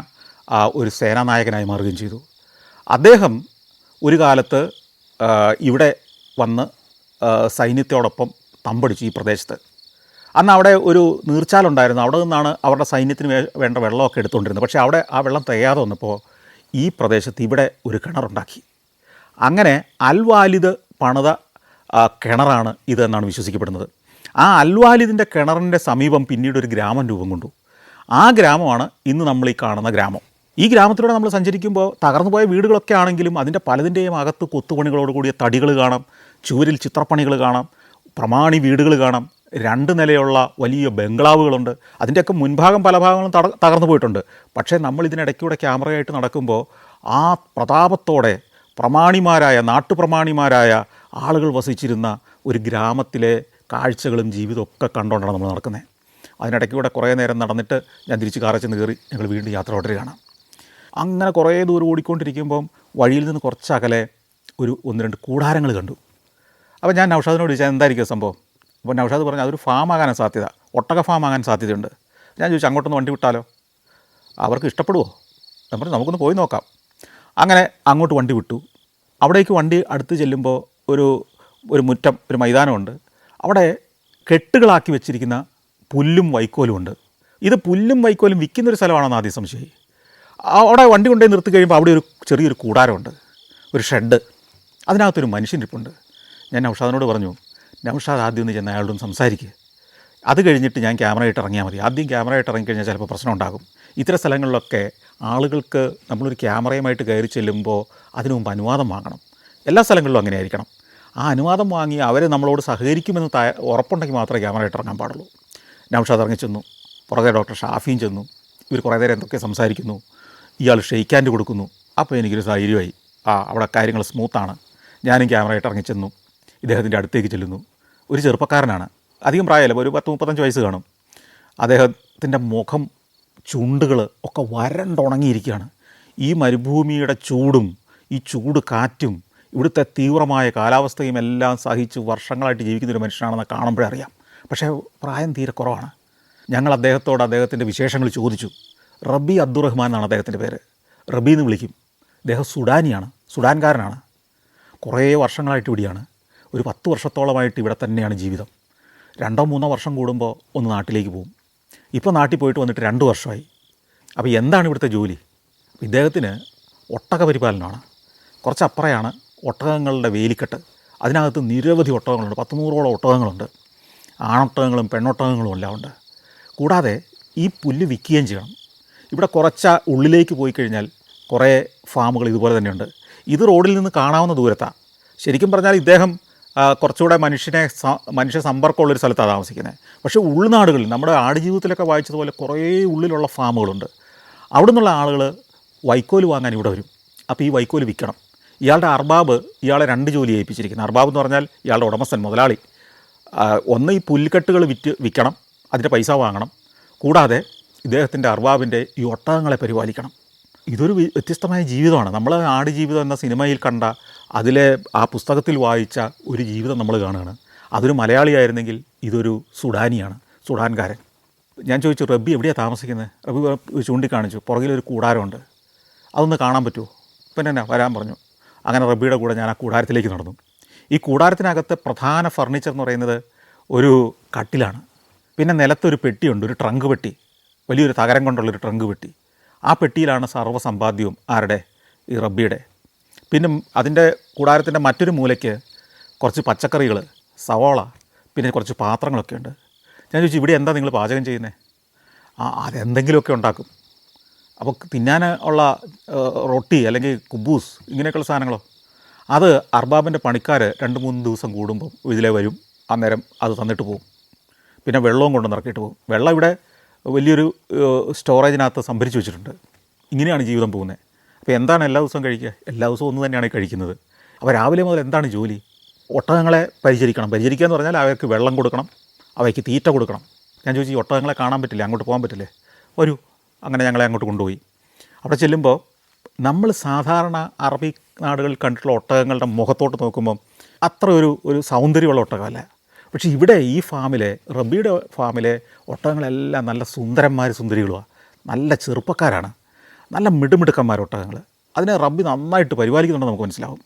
ഒരു സേനാനായകനായി മാറുകയും ചെയ്തു. അദ്ദേഹം ഒരു കാലത്ത് ഇവിടെ വന്ന് സൈന്യത്തോടൊപ്പം തമ്പടിച്ചു ഈ പ്രദേശത്ത്. അന്ന് അവിടെ ഒരു നീർച്ചാലുണ്ടായിരുന്നു. അവിടെ നിന്നാണ് അവരുടെ സൈന്യത്തിന് വേണ്ട വെള്ളമൊക്കെ എടുത്തുകൊണ്ടിരുന്നത്. പക്ഷേ അവിടെ ആ വെള്ളം തികയാതെ വന്നപ്പോൾ ഈ പ്രദേശത്ത് ഇവിടെ ഒരു കിണറുണ്ടാക്കി. അങ്ങനെ അൽ വാലിദ് പണിത കിണറാണ് ഇതെന്നാണ് വിശ്വസിക്കപ്പെടുന്നത്. ആ അൽ വാലിദിൻ്റെ കിണറിൻ്റെ സമീപം പിന്നീട് ഒരു ഗ്രാമം രൂപം കൊണ്ടു. ആ ഗ്രാമമാണ് ഇന്ന് നമ്മൾ ഈ കാണുന്ന ഗ്രാമം. ഈ ഗ്രാമത്തിലൂടെ നമ്മൾ സഞ്ചരിക്കുമ്പോൾ തകർന്നു പോയ വീടുകളൊക്കെ ആണെങ്കിലും അതിൻ്റെ പലതിൻ്റെയും അകത്ത് കൊത്തുപണികളോട് കൂടിയ തടികൾ കാണാം, ചുവരിൽ ചിത്രപ്പണികൾ കാണാം, പ്രമാണി വീടുകൾ കാണാം, 2 നിലയുള്ള വലിയ ബംഗ്ലാവുകളുണ്ട്. അതിൻ്റെയൊക്കെ മുൻഭാഗം പല ഭാഗങ്ങളും തകർന്നു പോയിട്ടുണ്ട്. പക്ഷേ നമ്മൾ ഇതിനിടയ്ക്കൂടെ ക്യാമറയായിട്ട് നടക്കുമ്പോൾ ആ പ്രതാപത്തോടെ നാട്ടുപ്രമാണിമാരായ ആളുകൾ വസിച്ചിരുന്ന ഒരു ഗ്രാമത്തിലെ കാഴ്ചകളും ജീവിതമൊക്കെ കണ്ടുകൊണ്ടാണ് നമ്മൾ നടക്കുന്നത്. അതിനിടയ്ക്കൂടെ കുറേ നേരം നടന്നിട്ട് ഞാൻ തിരിച്ച് കാറിൽ ചെന്ന് കയറി ഞങ്ങൾ വീണ്ടും യാത്ര തുടരുകയാണ്. അങ്ങനെ കുറേ ദൂരം ഓടിക്കൊണ്ടിരിക്കുമ്പം വഴിയിൽ നിന്ന് കുറച്ചകലെ 1-2 കൂടാരങ്ങൾ കണ്ടു. അപ്പോൾ ഞാൻ നൗഷാദിനോട് ചോദിച്ചാൽ എന്തായിരിക്കും സംഭവം. അപ്പോൾ നൗഷാദ് പറഞ്ഞു അതൊരു ഫാം ആകാനാണ് സാധ്യത, ഒട്ടക ഫാം ആകാൻ സാധ്യതയുണ്ട്. ഞാൻ ചോദിച്ചു അങ്ങോട്ടൊന്ന് വണ്ടി വിട്ടാലോ, അവർക്ക് ഇഷ്ടപ്പെടുമോ? ഞാൻ പറഞ്ഞു നമുക്കൊന്ന് പോയി നോക്കാം. അങ്ങനെ അങ്ങോട്ട് വണ്ടി വിട്ടു. അവിടേക്ക് വണ്ടി അടുത്ത് ചെല്ലുമ്പോൾ ഒരു മുറ്റം, ഒരു മൈതാനമുണ്ട്. അവിടെ കെട്ടുകളാക്കി വെച്ചിരിക്കുന്ന പുല്ലും വൈക്കോലും ഉണ്ട്. ഇത് പുല്ലും വൈക്കോലും വിൽക്കുന്നൊരു സ്ഥലമാണെന്ന് ആദ്യം സംശയമായി. അവിടെ വണ്ടി കൊണ്ടുപോയി നിർത്തി കഴിയുമ്പോൾ അവിടെ ഒരു ചെറിയൊരു കൂടാരമുണ്ട്, ഒരു ഷെഡ്. അതിനകത്തൊരു മനുഷ്യനിരിപ്പുണ്ട്. ഞാൻ നൗഷാദിനോട് പറഞ്ഞു, നൗഷാദ് ആദ്യം ഒന്ന് ചെന്ന് അയാളോടൊന്ന് സംസാരിക്കുക, അത് കഴിഞ്ഞിട്ട് ഞാൻ ക്യാമറയായിട്ട് ഇറങ്ങിയാൽ മതി. ആദ്യം ക്യാമറയായിട്ട് ഇറങ്ങിക്കഴിഞ്ഞാൽ ചിലപ്പോൾ പ്രശ്നം ഉണ്ടാകും. ഇത്തരം സ്ഥലങ്ങളിലൊക്കെ ആളുകൾക്ക് നമ്മളൊരു ക്യാമറയുമായിട്ട് കയറി ചെല്ലുമ്പോൾ അതിനു മുമ്പ് അനുവാദം വാങ്ങണം. എല്ലാ സ്ഥലങ്ങളിലും അങ്ങനെ ആയിരിക്കണം. ആ അനുവാദം വാങ്ങി അവർ നമ്മളോട് സഹകരിക്കുമെന്ന് ഉറപ്പുണ്ടെങ്കിൽ മാത്രമേ ക്യാമറയായിട്ട് ഇറങ്ങാൻ പാടുള്ളൂ. നൗഷാദ് ഇറങ്ങി ചെന്നു. പുറകെ ഡോക്ടർ ഷാഫിയും ചെന്നു. ഇവർ കുറേ നേരം എന്തൊക്കെ സംസാരിക്കുന്നു. ഇയാൾ ഷെയ്ക്ക് ഹാൻഡ് കൊടുക്കുന്നു. അപ്പോൾ എനിക്കൊരു ധൈര്യമായി. അവിടെ കാര്യങ്ങൾ സ്മൂത്താണ്. ഞാനും ക്യാമറയായിട്ട് ഇറങ്ങി ചെന്നു. ഇദ്ദേഹത്തിൻ്റെ അടുത്തേക്ക് ചെല്ലുന്നു. ഒരു ചെറുപ്പക്കാരനാണ്, അധികം പ്രായമല്ല, ഒരു 10-35 വയസ്സ് കാണും. അദ്ദേഹത്തിൻ്റെ മുഖം, ചുണ്ടുകൾ ഒക്കെ വരണ്ടുണങ്ങിയിരിക്കുകയാണ്. ഈ മരുഭൂമിയുടെ ചൂടും ഈ ചൂട് കാറ്റും ഇവിടുത്തെ തീവ്രമായ കാലാവസ്ഥയും എല്ലാം സഹിച്ച് വർഷങ്ങളായിട്ട് ജീവിക്കുന്നൊരു മനുഷ്യനാണെന്ന് കാണുമ്പോഴേ അറിയാം. പക്ഷേ പ്രായം തീരെ കുറവാണ്. ഞങ്ങൾ അദ്ദേഹത്തോട് അദ്ദേഹത്തിൻ്റെ വിശേഷങ്ങൾ ചോദിച്ചു. റബി അബ്ദുറഹ്മാൻ എന്നാണ് അദ്ദേഹത്തിൻ്റെ പേര്. റബി എന്ന് വിളിക്കും. അദ്ദേഹം സുഡാൻകാരനാണ്. കുറേ വർഷങ്ങളായിട്ട് ഇവിടെയാണ്. ഒരു 10 വർഷത്തോളമായിട്ട് ഇവിടെ തന്നെയാണ് ജീവിതം. 2-3 വർഷം കൂടുമ്പോൾ ഒന്ന് നാട്ടിലേക്ക് പോകും. ഇപ്പോൾ നാട്ടിൽ പോയിട്ട് വന്നിട്ട് 2 വർഷമായി. അപ്പോൾ എന്താണ് ഇവിടുത്തെ ജോലി? ഇദ്ദേഹത്തിന് ഒട്ടക പരിപാലനമാണ്. കുറച്ചപ്പുറയാണ് ഒട്ടകങ്ങളുടെ വേലിക്കെട്ട്. അതിനകത്ത് നിരവധി ഒട്ടകങ്ങളുണ്ട്. 100-100ഓളം ഒട്ടകങ്ങളുണ്ട്. ആണൊട്ടകങ്ങളും പെണ്ണൊട്ടകങ്ങളും എല്ലാം ഉണ്ട്. കൂടാതെ ഈ പുല്ല് വിൽക്കുകയും ചെയ്യണം. ഇവിടെ കുറച്ച് ഉള്ളിലേക്ക് പോയി കഴിഞ്ഞാൽ കുറേ ഫാമുകൾ ഇതുപോലെ തന്നെയുണ്ട്. ഇത് റോഡിൽ നിന്ന് കാണാവുന്ന ദൂരത്താണ്. ശരിക്കും പറഞ്ഞാൽ ഇദ്ദേഹം കുറച്ചുകൂടെ മനുഷ്യ സമ്പർക്കമുള്ളൊരു സ്ഥലത്താണ് താമസിക്കുന്നത്. പക്ഷേ ഉൾനാടുകളിൽ നമ്മുടെ ആടുജീവിതത്തിലൊക്കെ വായിച്ചതുപോലെ കുറേ ഉള്ളിലുള്ള ഫാമുകളുണ്ട്. അവിടെ നിന്നുള്ള ആളുകൾ വൈക്കോല് വാങ്ങാൻ ഇവിടെ വരും. അപ്പോൾ ഈ വൈക്കോല് വിൽക്കണം. ഇയാളുടെ അർബാബ് ഇയാളെ 2 ജോലി ഏൽപ്പിച്ചിരിക്കുന്നത്. അർബാബ് എന്ന് പറഞ്ഞാൽ ഇയാളുടെ ഉടമസ്ഥൻ, മുതലാളി. ഒന്ന് ഈ പുൽക്കെട്ടുകൾ വിൽക്കണം, അതിൻ്റെ പൈസ വാങ്ങണം. കൂടാതെ ഇദ്ദേഹത്തിൻ്റെ അർബാബിൻ്റെ ഈ ഒട്ടകങ്ങളെ പരിപാലിക്കണം. ഇതൊരു വ്യത്യസ്തമായ ജീവിതമാണ്. നമ്മൾ ആടുജീവിതം എന്ന സിനിമയിൽ കണ്ട, അതിലെ ആ പുസ്തകത്തിൽ വായിച്ച ഒരു ജീവിതം നമ്മൾ കാണുകയാണ്. അതൊരു മലയാളിയായിരുന്നെങ്കിൽ ഇതൊരു സുഡാനിയാണ്, സുഡാൻകാരൻ. ഞാൻ ചോദിച്ചു, റബ്ബി എവിടെയാണ് താമസിക്കുന്നത്? റബ്ബി ചൂണ്ടിക്കാണിച്ചു, പുറകിലൊരു കൂടാരമുണ്ട്, അതൊന്ന് കാണാൻ പറ്റുമോ? പിന്നെ എന്നാ വരാൻ പറഞ്ഞു. അങ്ങനെ റബ്ബിയുടെ കൂടെ ഞാൻ ആ കൂടാരത്തിലേക്ക് നടന്നു. ഈ കൂടാരത്തിനകത്ത് പ്രധാന ഫർണിച്ചർ എന്ന് പറയുന്നത് ഒരു കട്ടിലാണ്. പിന്നെ നിലത്തൊരു പെട്ടിയുണ്ട്, ഒരു ട്രങ്ക് പെട്ടി, വലിയൊരു തകരം കൊണ്ടുള്ളൊരു ട്രങ്ക് പെട്ടി. ആ പെട്ടിയിലാണ് സർവ്വസമ്പാദ്യവും ആരുടെ? ഈ റബ്ബിയുടെ. പിന്നെ അതിൻ്റെ കൂടാരത്തിൻ്റെ മറ്റൊരു മൂലയ്ക്ക് കുറച്ച് പച്ചക്കറികൾ, സവോള, പിന്നെ കുറച്ച് പാത്രങ്ങളൊക്കെ ഉണ്ട്. ഞാൻ ചോദിച്ചു, ഇവിടെ എന്താ നിങ്ങൾ പാചകം ചെയ്യുന്നത്? അതെന്തെങ്കിലുമൊക്കെ ഉണ്ടാക്കും. അപ്പോൾ തിന്നാൻ ഉള്ള റൊട്ടി അല്ലെങ്കിൽ കുബൂസ് ഇങ്ങനെയൊക്കെയുള്ള സാധനങ്ങളോ? അത് അർബാബിൻ്റെ പണിക്കാർ 2-3 ദിവസം കൂടുമ്പം ഇതിലെ വരും, അന്നേരം അത് തന്നിട്ട് പോകും. പിന്നെ വെള്ളവും കൊണ്ട് നിറക്കിയിട്ട് പോകും. വെള്ളം ഇവിടെ വലിയൊരു സ്റ്റോറേജിനകത്ത് സംഭരിച്ച് വെച്ചിട്ടുണ്ട്. ഇങ്ങനെയാണ് ജീവിതം പോകുന്നത്. അപ്പോൾ എന്താണ് എല്ലാ ദിവസവും കഴിക്കുക? എല്ലാ ദിവസവും ഒന്ന് തന്നെയാണ് കഴിക്കുന്നത്. അപ്പോൾ രാവിലെ മുതൽ എന്താണ് ജോലി? ഒട്ടകങ്ങളെ പരിചരിക്കണം. പരിചരിക്കുക എന്ന് പറഞ്ഞാൽ അവയ്ക്ക് വെള്ളം കൊടുക്കണം, അവയ്ക്ക് തീറ്റ കൊടുക്കണം. ഞാൻ ചോദിച്ചു, ഈ ഒട്ടകങ്ങളെ കാണാൻ പറ്റില്ലേ, അങ്ങോട്ട് പോകാൻ പറ്റില്ലേ? വരൂ. അങ്ങനെ ഞങ്ങളെ അങ്ങോട്ട് കൊണ്ടുപോയി. അവിടെ ചെല്ലുമ്പോൾ നമ്മൾ സാധാരണ അറബി നാടുകളിൽ കണ്ടിട്ടുള്ള ഒട്ടകങ്ങളുടെ മുഖത്തോട്ട് നോക്കുമ്പം അത്ര ഒരു സൗന്ദര്യമുള്ള ഒട്ടകമല്ല. പക്ഷേ ഇവിടെ ഈ ഫാമിലെ, റബ്ബിയുടെ ഫാമിലെ ഒട്ടകങ്ങളെല്ലാം നല്ല സുന്ദരികളുമാണ്, നല്ല ചെറുപ്പക്കാരാണ്, നല്ല മിടുമിടുക്കന്മാർ ഒട്ടകങ്ങൾ. അതിനെ റബ്ബി നന്നായിട്ട് പരിപാലിക്കുന്നുണ്ടെന്ന് നമുക്ക് മനസ്സിലാവും.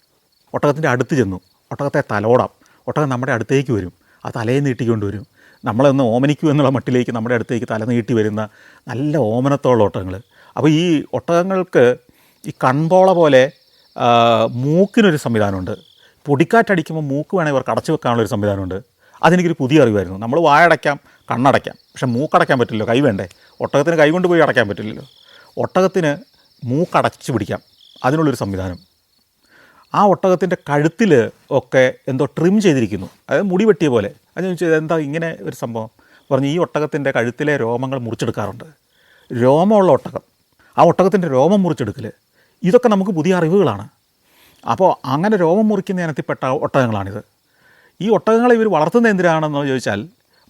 ഒട്ടകത്തിൻ്റെ അടുത്ത് ചെന്നു, ഒട്ടകത്തെ തലോടാം. ഒട്ടകം നമ്മുടെ അടുത്തേക്ക് വരും, ആ തലയെ നീട്ടിക്കൊണ്ട് വരും. നമ്മളൊന്ന് ഓമനിക്കൂ എന്നുള്ള മട്ടിലേക്ക് നമ്മുടെ അടുത്തേക്ക് തല നീട്ടി വരുന്ന നല്ല ഓമനത്തോളം ഒട്ടകങ്ങൾ. അപ്പോൾ ഈ ഒട്ടകങ്ങൾക്ക് ഈ കൺപോള പോലെ മൂക്കിനൊരു സംവിധാനമുണ്ട്. പൊടിക്കാറ്റടിക്കുമ്പോൾ മൂക്ക് വേണമെങ്കിൽ ഇവർക്ക് അടച്ചു വെക്കാനുള്ളൊരു സംവിധാനമുണ്ട്. അതെനിക്കൊരു പുതിയ അറിവായിരുന്നു. നമ്മൾ വായടയ്ക്കാം, കണ്ണടയ്ക്കാം, പക്ഷേ മൂക്കടയ്ക്കാൻ പറ്റില്ലല്ലോ, കൈ വേണ്ടേ? ഒട്ടകത്തിന് കൈ കൊണ്ട് പോയി അടയ്ക്കാൻ പറ്റില്ലല്ലോ. ഒട്ടകത്തിന് മൂക്കടച്ച് പിടിക്കാം, അതിനുള്ളൊരു സംവിധാനം. ആ ഒട്ടകത്തിൻ്റെ കഴുത്തിൽ ഒക്കെ എന്തോ ട്രിം ചെയ്തിരിക്കുന്നു, അതായത് മുടി വെട്ടിയ പോലെ. അത് ചോദിച്ചത് എന്താ ഇങ്ങനെ ഒരു സംഭവം? പറഞ്ഞ് ഈ ഒട്ടകത്തിൻ്റെ കഴുത്തിലെ രോമങ്ങൾ മുറിച്ചെടുക്കാറുണ്ട്. രോമമുള്ള ഒട്ടകം, ആ ഒട്ടകത്തിൻ്റെ രോമം മുറിച്ചെടുക്കൽ, ഇതൊക്കെ നമുക്ക് പുതിയ അറിവുകളാണ്. അപ്പോൾ അങ്ങനെ രോമം മുറിക്കുന്ന ഇനത്തിൽപ്പെട്ട ഒട്ടകങ്ങളാണിത്. ഈ ഒട്ടകങ്ങളെ ഇവർ വളർത്തുന്നത് എന്തിനാണെന്ന് ചോദിച്ചാൽ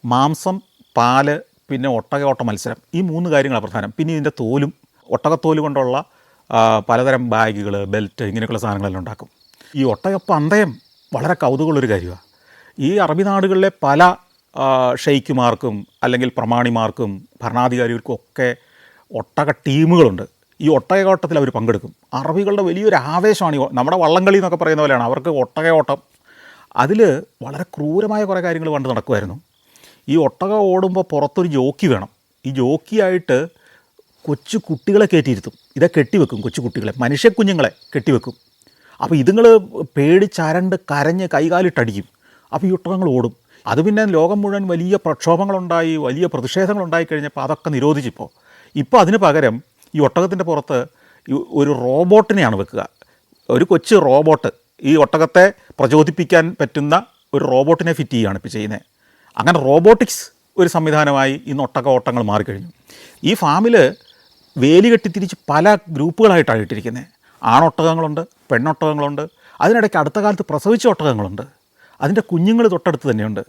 മാംസം, പാല്, പിന്നെ ഒട്ടക മത്സരം, ഈ 3 കാര്യങ്ങളാണ് പ്രധാനം. പിന്നെ ഇതിൻ്റെ തോലും, ഒട്ടകത്തോല് കൊണ്ടുള്ള പലതരം ബാഗുകൾ, ബെൽറ്റ്, ഇങ്ങനെയൊക്കെയുള്ള സാധനങ്ങളെല്ലാം ഉണ്ടാക്കും. ഈ ഒട്ടകപ്പന്തയം വളരെ കൗതുകമുള്ളൊരു കാര്യമാണ്. ഈ അറബി നാടുകളിലെ പല ഷെയ്ഖുമാർക്കും അല്ലെങ്കിൽ പ്രമാണിമാർക്കും ഭരണാധികാരികൾക്കും ഒക്കെ ഒട്ടക ടീമുകളുണ്ട്. ഈ ഒട്ടകയോട്ടത്തിൽ അവർ പങ്കെടുക്കും. അറബികളുടെ വലിയൊരു ആവേശമാണ് നമ്മുടെ വള്ളംകളി എന്നൊക്കെ പറയുന്ന പോലെയാണ് അവർക്ക് ഒട്ടകയോട്ടം. അതിൽ വളരെ ക്രൂരമായ കുറേ കാര്യങ്ങൾ പണ്ട് നടക്കുമായിരുന്നു. ഈ ഒട്ടക ഓടുമ്പോൾ പുറത്തൊരു ജോക്കി വേണം. ഈ ജോക്കിയായിട്ട് കൊച്ചു കുട്ടികളെ കയറ്റിയിരുത്തും. ഇതെ കെട്ടിവെക്കും, കൊച്ചു കുട്ടികളെ, മനുഷ്യക്കുഞ്ഞുങ്ങളെ കെട്ടിവെക്കും. അപ്പോൾ ഇതുങ്ങൾ പേടിച്ചരണ്ട് കരഞ്ഞ് കൈകാലിട്ടടിക്കും. അപ്പോൾ ഈ ഒട്ടകങ്ങൾ ഓടും. അത് പിന്നെ ലോകം മുഴുവൻ വലിയ പ്രക്ഷോഭങ്ങളുണ്ടായി, വലിയ പ്രതിഷേധങ്ങളുണ്ടായി കഴിഞ്ഞപ്പോൾ അതൊക്കെ നിരോധിച്ചിപ്പോൾ. ഇപ്പോൾ അതിന് പകരം ഈ ഒട്ടകത്തിൻ്റെ പുറത്ത് ഒരു റോബോട്ടിനെയാണ് വെക്കുക. ഒരു കൊച്ചു റോബോട്ട്, ഈ ഒട്ടകത്തെ പ്രചോദിപ്പിക്കാൻ പറ്റുന്ന ഒരു റോബോട്ടിനെ ഫിറ്റ് ചെയ്യുകയാണ് ഇപ്പോൾ ചെയ്യുന്നത്. അങ്ങനെ റോബോട്ടിക്സ് ഒരു സംവിധാനമായി ഇന്ന് ഓട്ടങ്ങൾ മാറിക്കഴിഞ്ഞു. ഈ ഫാമിൽ വേലി കെട്ടിത്തിരിച്ച് പല ഗ്രൂപ്പുകളായിട്ടാണ് ഇട്ടിരിക്കുന്നത്. ആണൊട്ടകങ്ങളുണ്ട്, പെണ്ണൊട്ടകങ്ങളുണ്ട്, അതിനിടയ്ക്ക് അടുത്ത കാലത്ത് പ്രസവിച്ച ഒട്ടകങ്ങളുണ്ട്. അതിൻ്റെ കുഞ്ഞുങ്ങൾ തൊട്ടടുത്ത് തന്നെയുണ്ട്.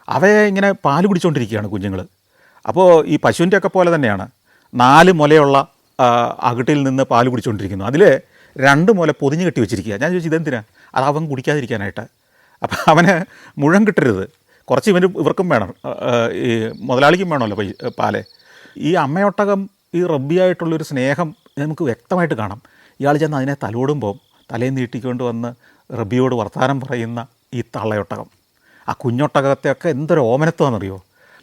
അവയെ ഇങ്ങനെ പാല് കുടിച്ചുകൊണ്ടിരിക്കുകയാണ് കുഞ്ഞുങ്ങൾ. അപ്പോൾ ഈ പശുവിൻ്റെയൊക്കെ പോലെ തന്നെയാണ് 4 മുലയുള്ള അകിട്ടിൽ നിന്ന് പാല് കുടിച്ചുകൊണ്ടിരിക്കുന്നു. അതിൽ 2 മുല പൊതിഞ്ഞ് കെട്ടി വെച്ചിരിക്കുക. ഞാൻ ചോദിച്ചു, ഇതെന്തിനാ? അത് അവൻ കുടിക്കാതിരിക്കാനായിട്ട്. അപ്പോൾ അവന് മുഴം കിട്ടരുത്, കുറച്ച് ഇവർക്കും വേണം, ഈ മുതലാളിക്കും വേണമല്ലോ പാല്. ഈ അമ്മയൊട്ടകം ഈ റബ്ബിയായിട്ടുള്ളൊരു സ്നേഹം നമുക്ക് വ്യക്തമായിട്ട് കാണാം. ഇയാൾ ചെന്ന് അതിനെ തലോടുമ്പോൾ തലയിൽ നീട്ടിക്കൊണ്ട് വന്ന് റബ്ബിയോട് വർത്തമാനം പറയുന്ന ഈ തള്ളയൊട്ടകം, ആ കുഞ്ഞൊട്ടകത്തെയൊക്കെ എന്തൊരു ഓമനത്വമാണെന്നറിയോ.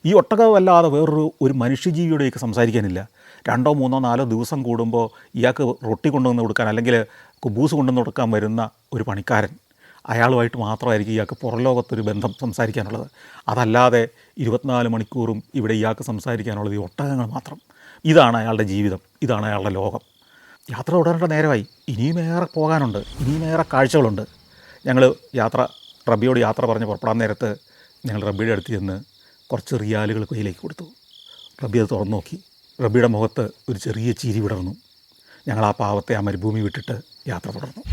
ഈ ഒട്ടകമല്ലാതെ വേറൊരു മനുഷ്യജീവിയോടെയൊക്കെ സംസാരിക്കാനില്ല. 2, 3, 4 ദിവസം കൂടുമ്പോൾ ഇയാൾക്ക് റൊട്ടി കൊണ്ടുവന്ന് കൊടുക്കാൻ അല്ലെങ്കിൽ കുബൂസ് കൊണ്ടുവന്ന് കൊടുക്കാൻ വരുന്ന ഒരു പണിക്കാരൻ, അയാളുമായിട്ട് മാത്രമായിരിക്കും ഇയാൾക്ക് പുറംലോകത്തൊരു ബന്ധം സംസാരിക്കാനുള്ളത്. അതല്ലാതെ 24 മണിക്കൂറും ഇവിടെ ഇയാൾക്ക് സംസാരിക്കാനുള്ളത് ഈ ഒട്ടകങ്ങൾ മാത്രം. ഇതാണ് അയാളുടെ ജീവിതം, ഇതാണ് അയാളുടെ ലോകം. യാത്ര തുടരേണ്ട നേരമായി. ഇനിയും ഏറെ പോകാനുണ്ട്, ഇനിയും ഏറെ കാഴ്ചകളുണ്ട്. ഞങ്ങൾ റബ്ബിയോട് യാത്ര പറഞ്ഞ് പുറപ്പെടാൻ നേരത്ത് ഞങ്ങൾ റബ്ബിയുടെ അടുത്ത് ചെന്ന് കുറച്ച് റിയാലുകൾ കയ്യിലേക്ക് കൊടുത്തു. റബ്ബി അത് തുറന്നു നോക്കി. റബ്ബിയുടെ മുഖത്ത് ഒരു ചെറിയ ചിരി വിടർന്നു. ഞങ്ങൾ ആ പാവത്തെ ആ മരുഭൂമി വിട്ടിട്ട് യാത്ര തുടർന്നു.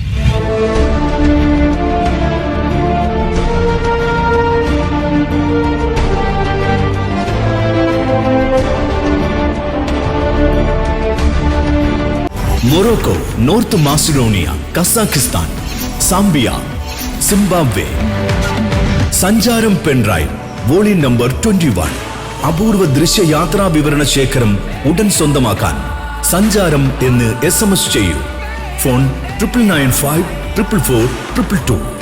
Morocco, north Macedonia, Kazakhstan, Zambia, Zimbabwe. സഞ്ചാരം പെൻഡ്രൈവ് വോളിയം നമ്പർ 21. അപൂർവ ദൃശ്യയാത്രാ വിവരണ ശേഖരം ഉടൻ സ്വന്തമാക്കാൻ സഞ്ചാരം എന്ന് SMS ചെയ്യൂ. ഫോൺ 9995 444 222.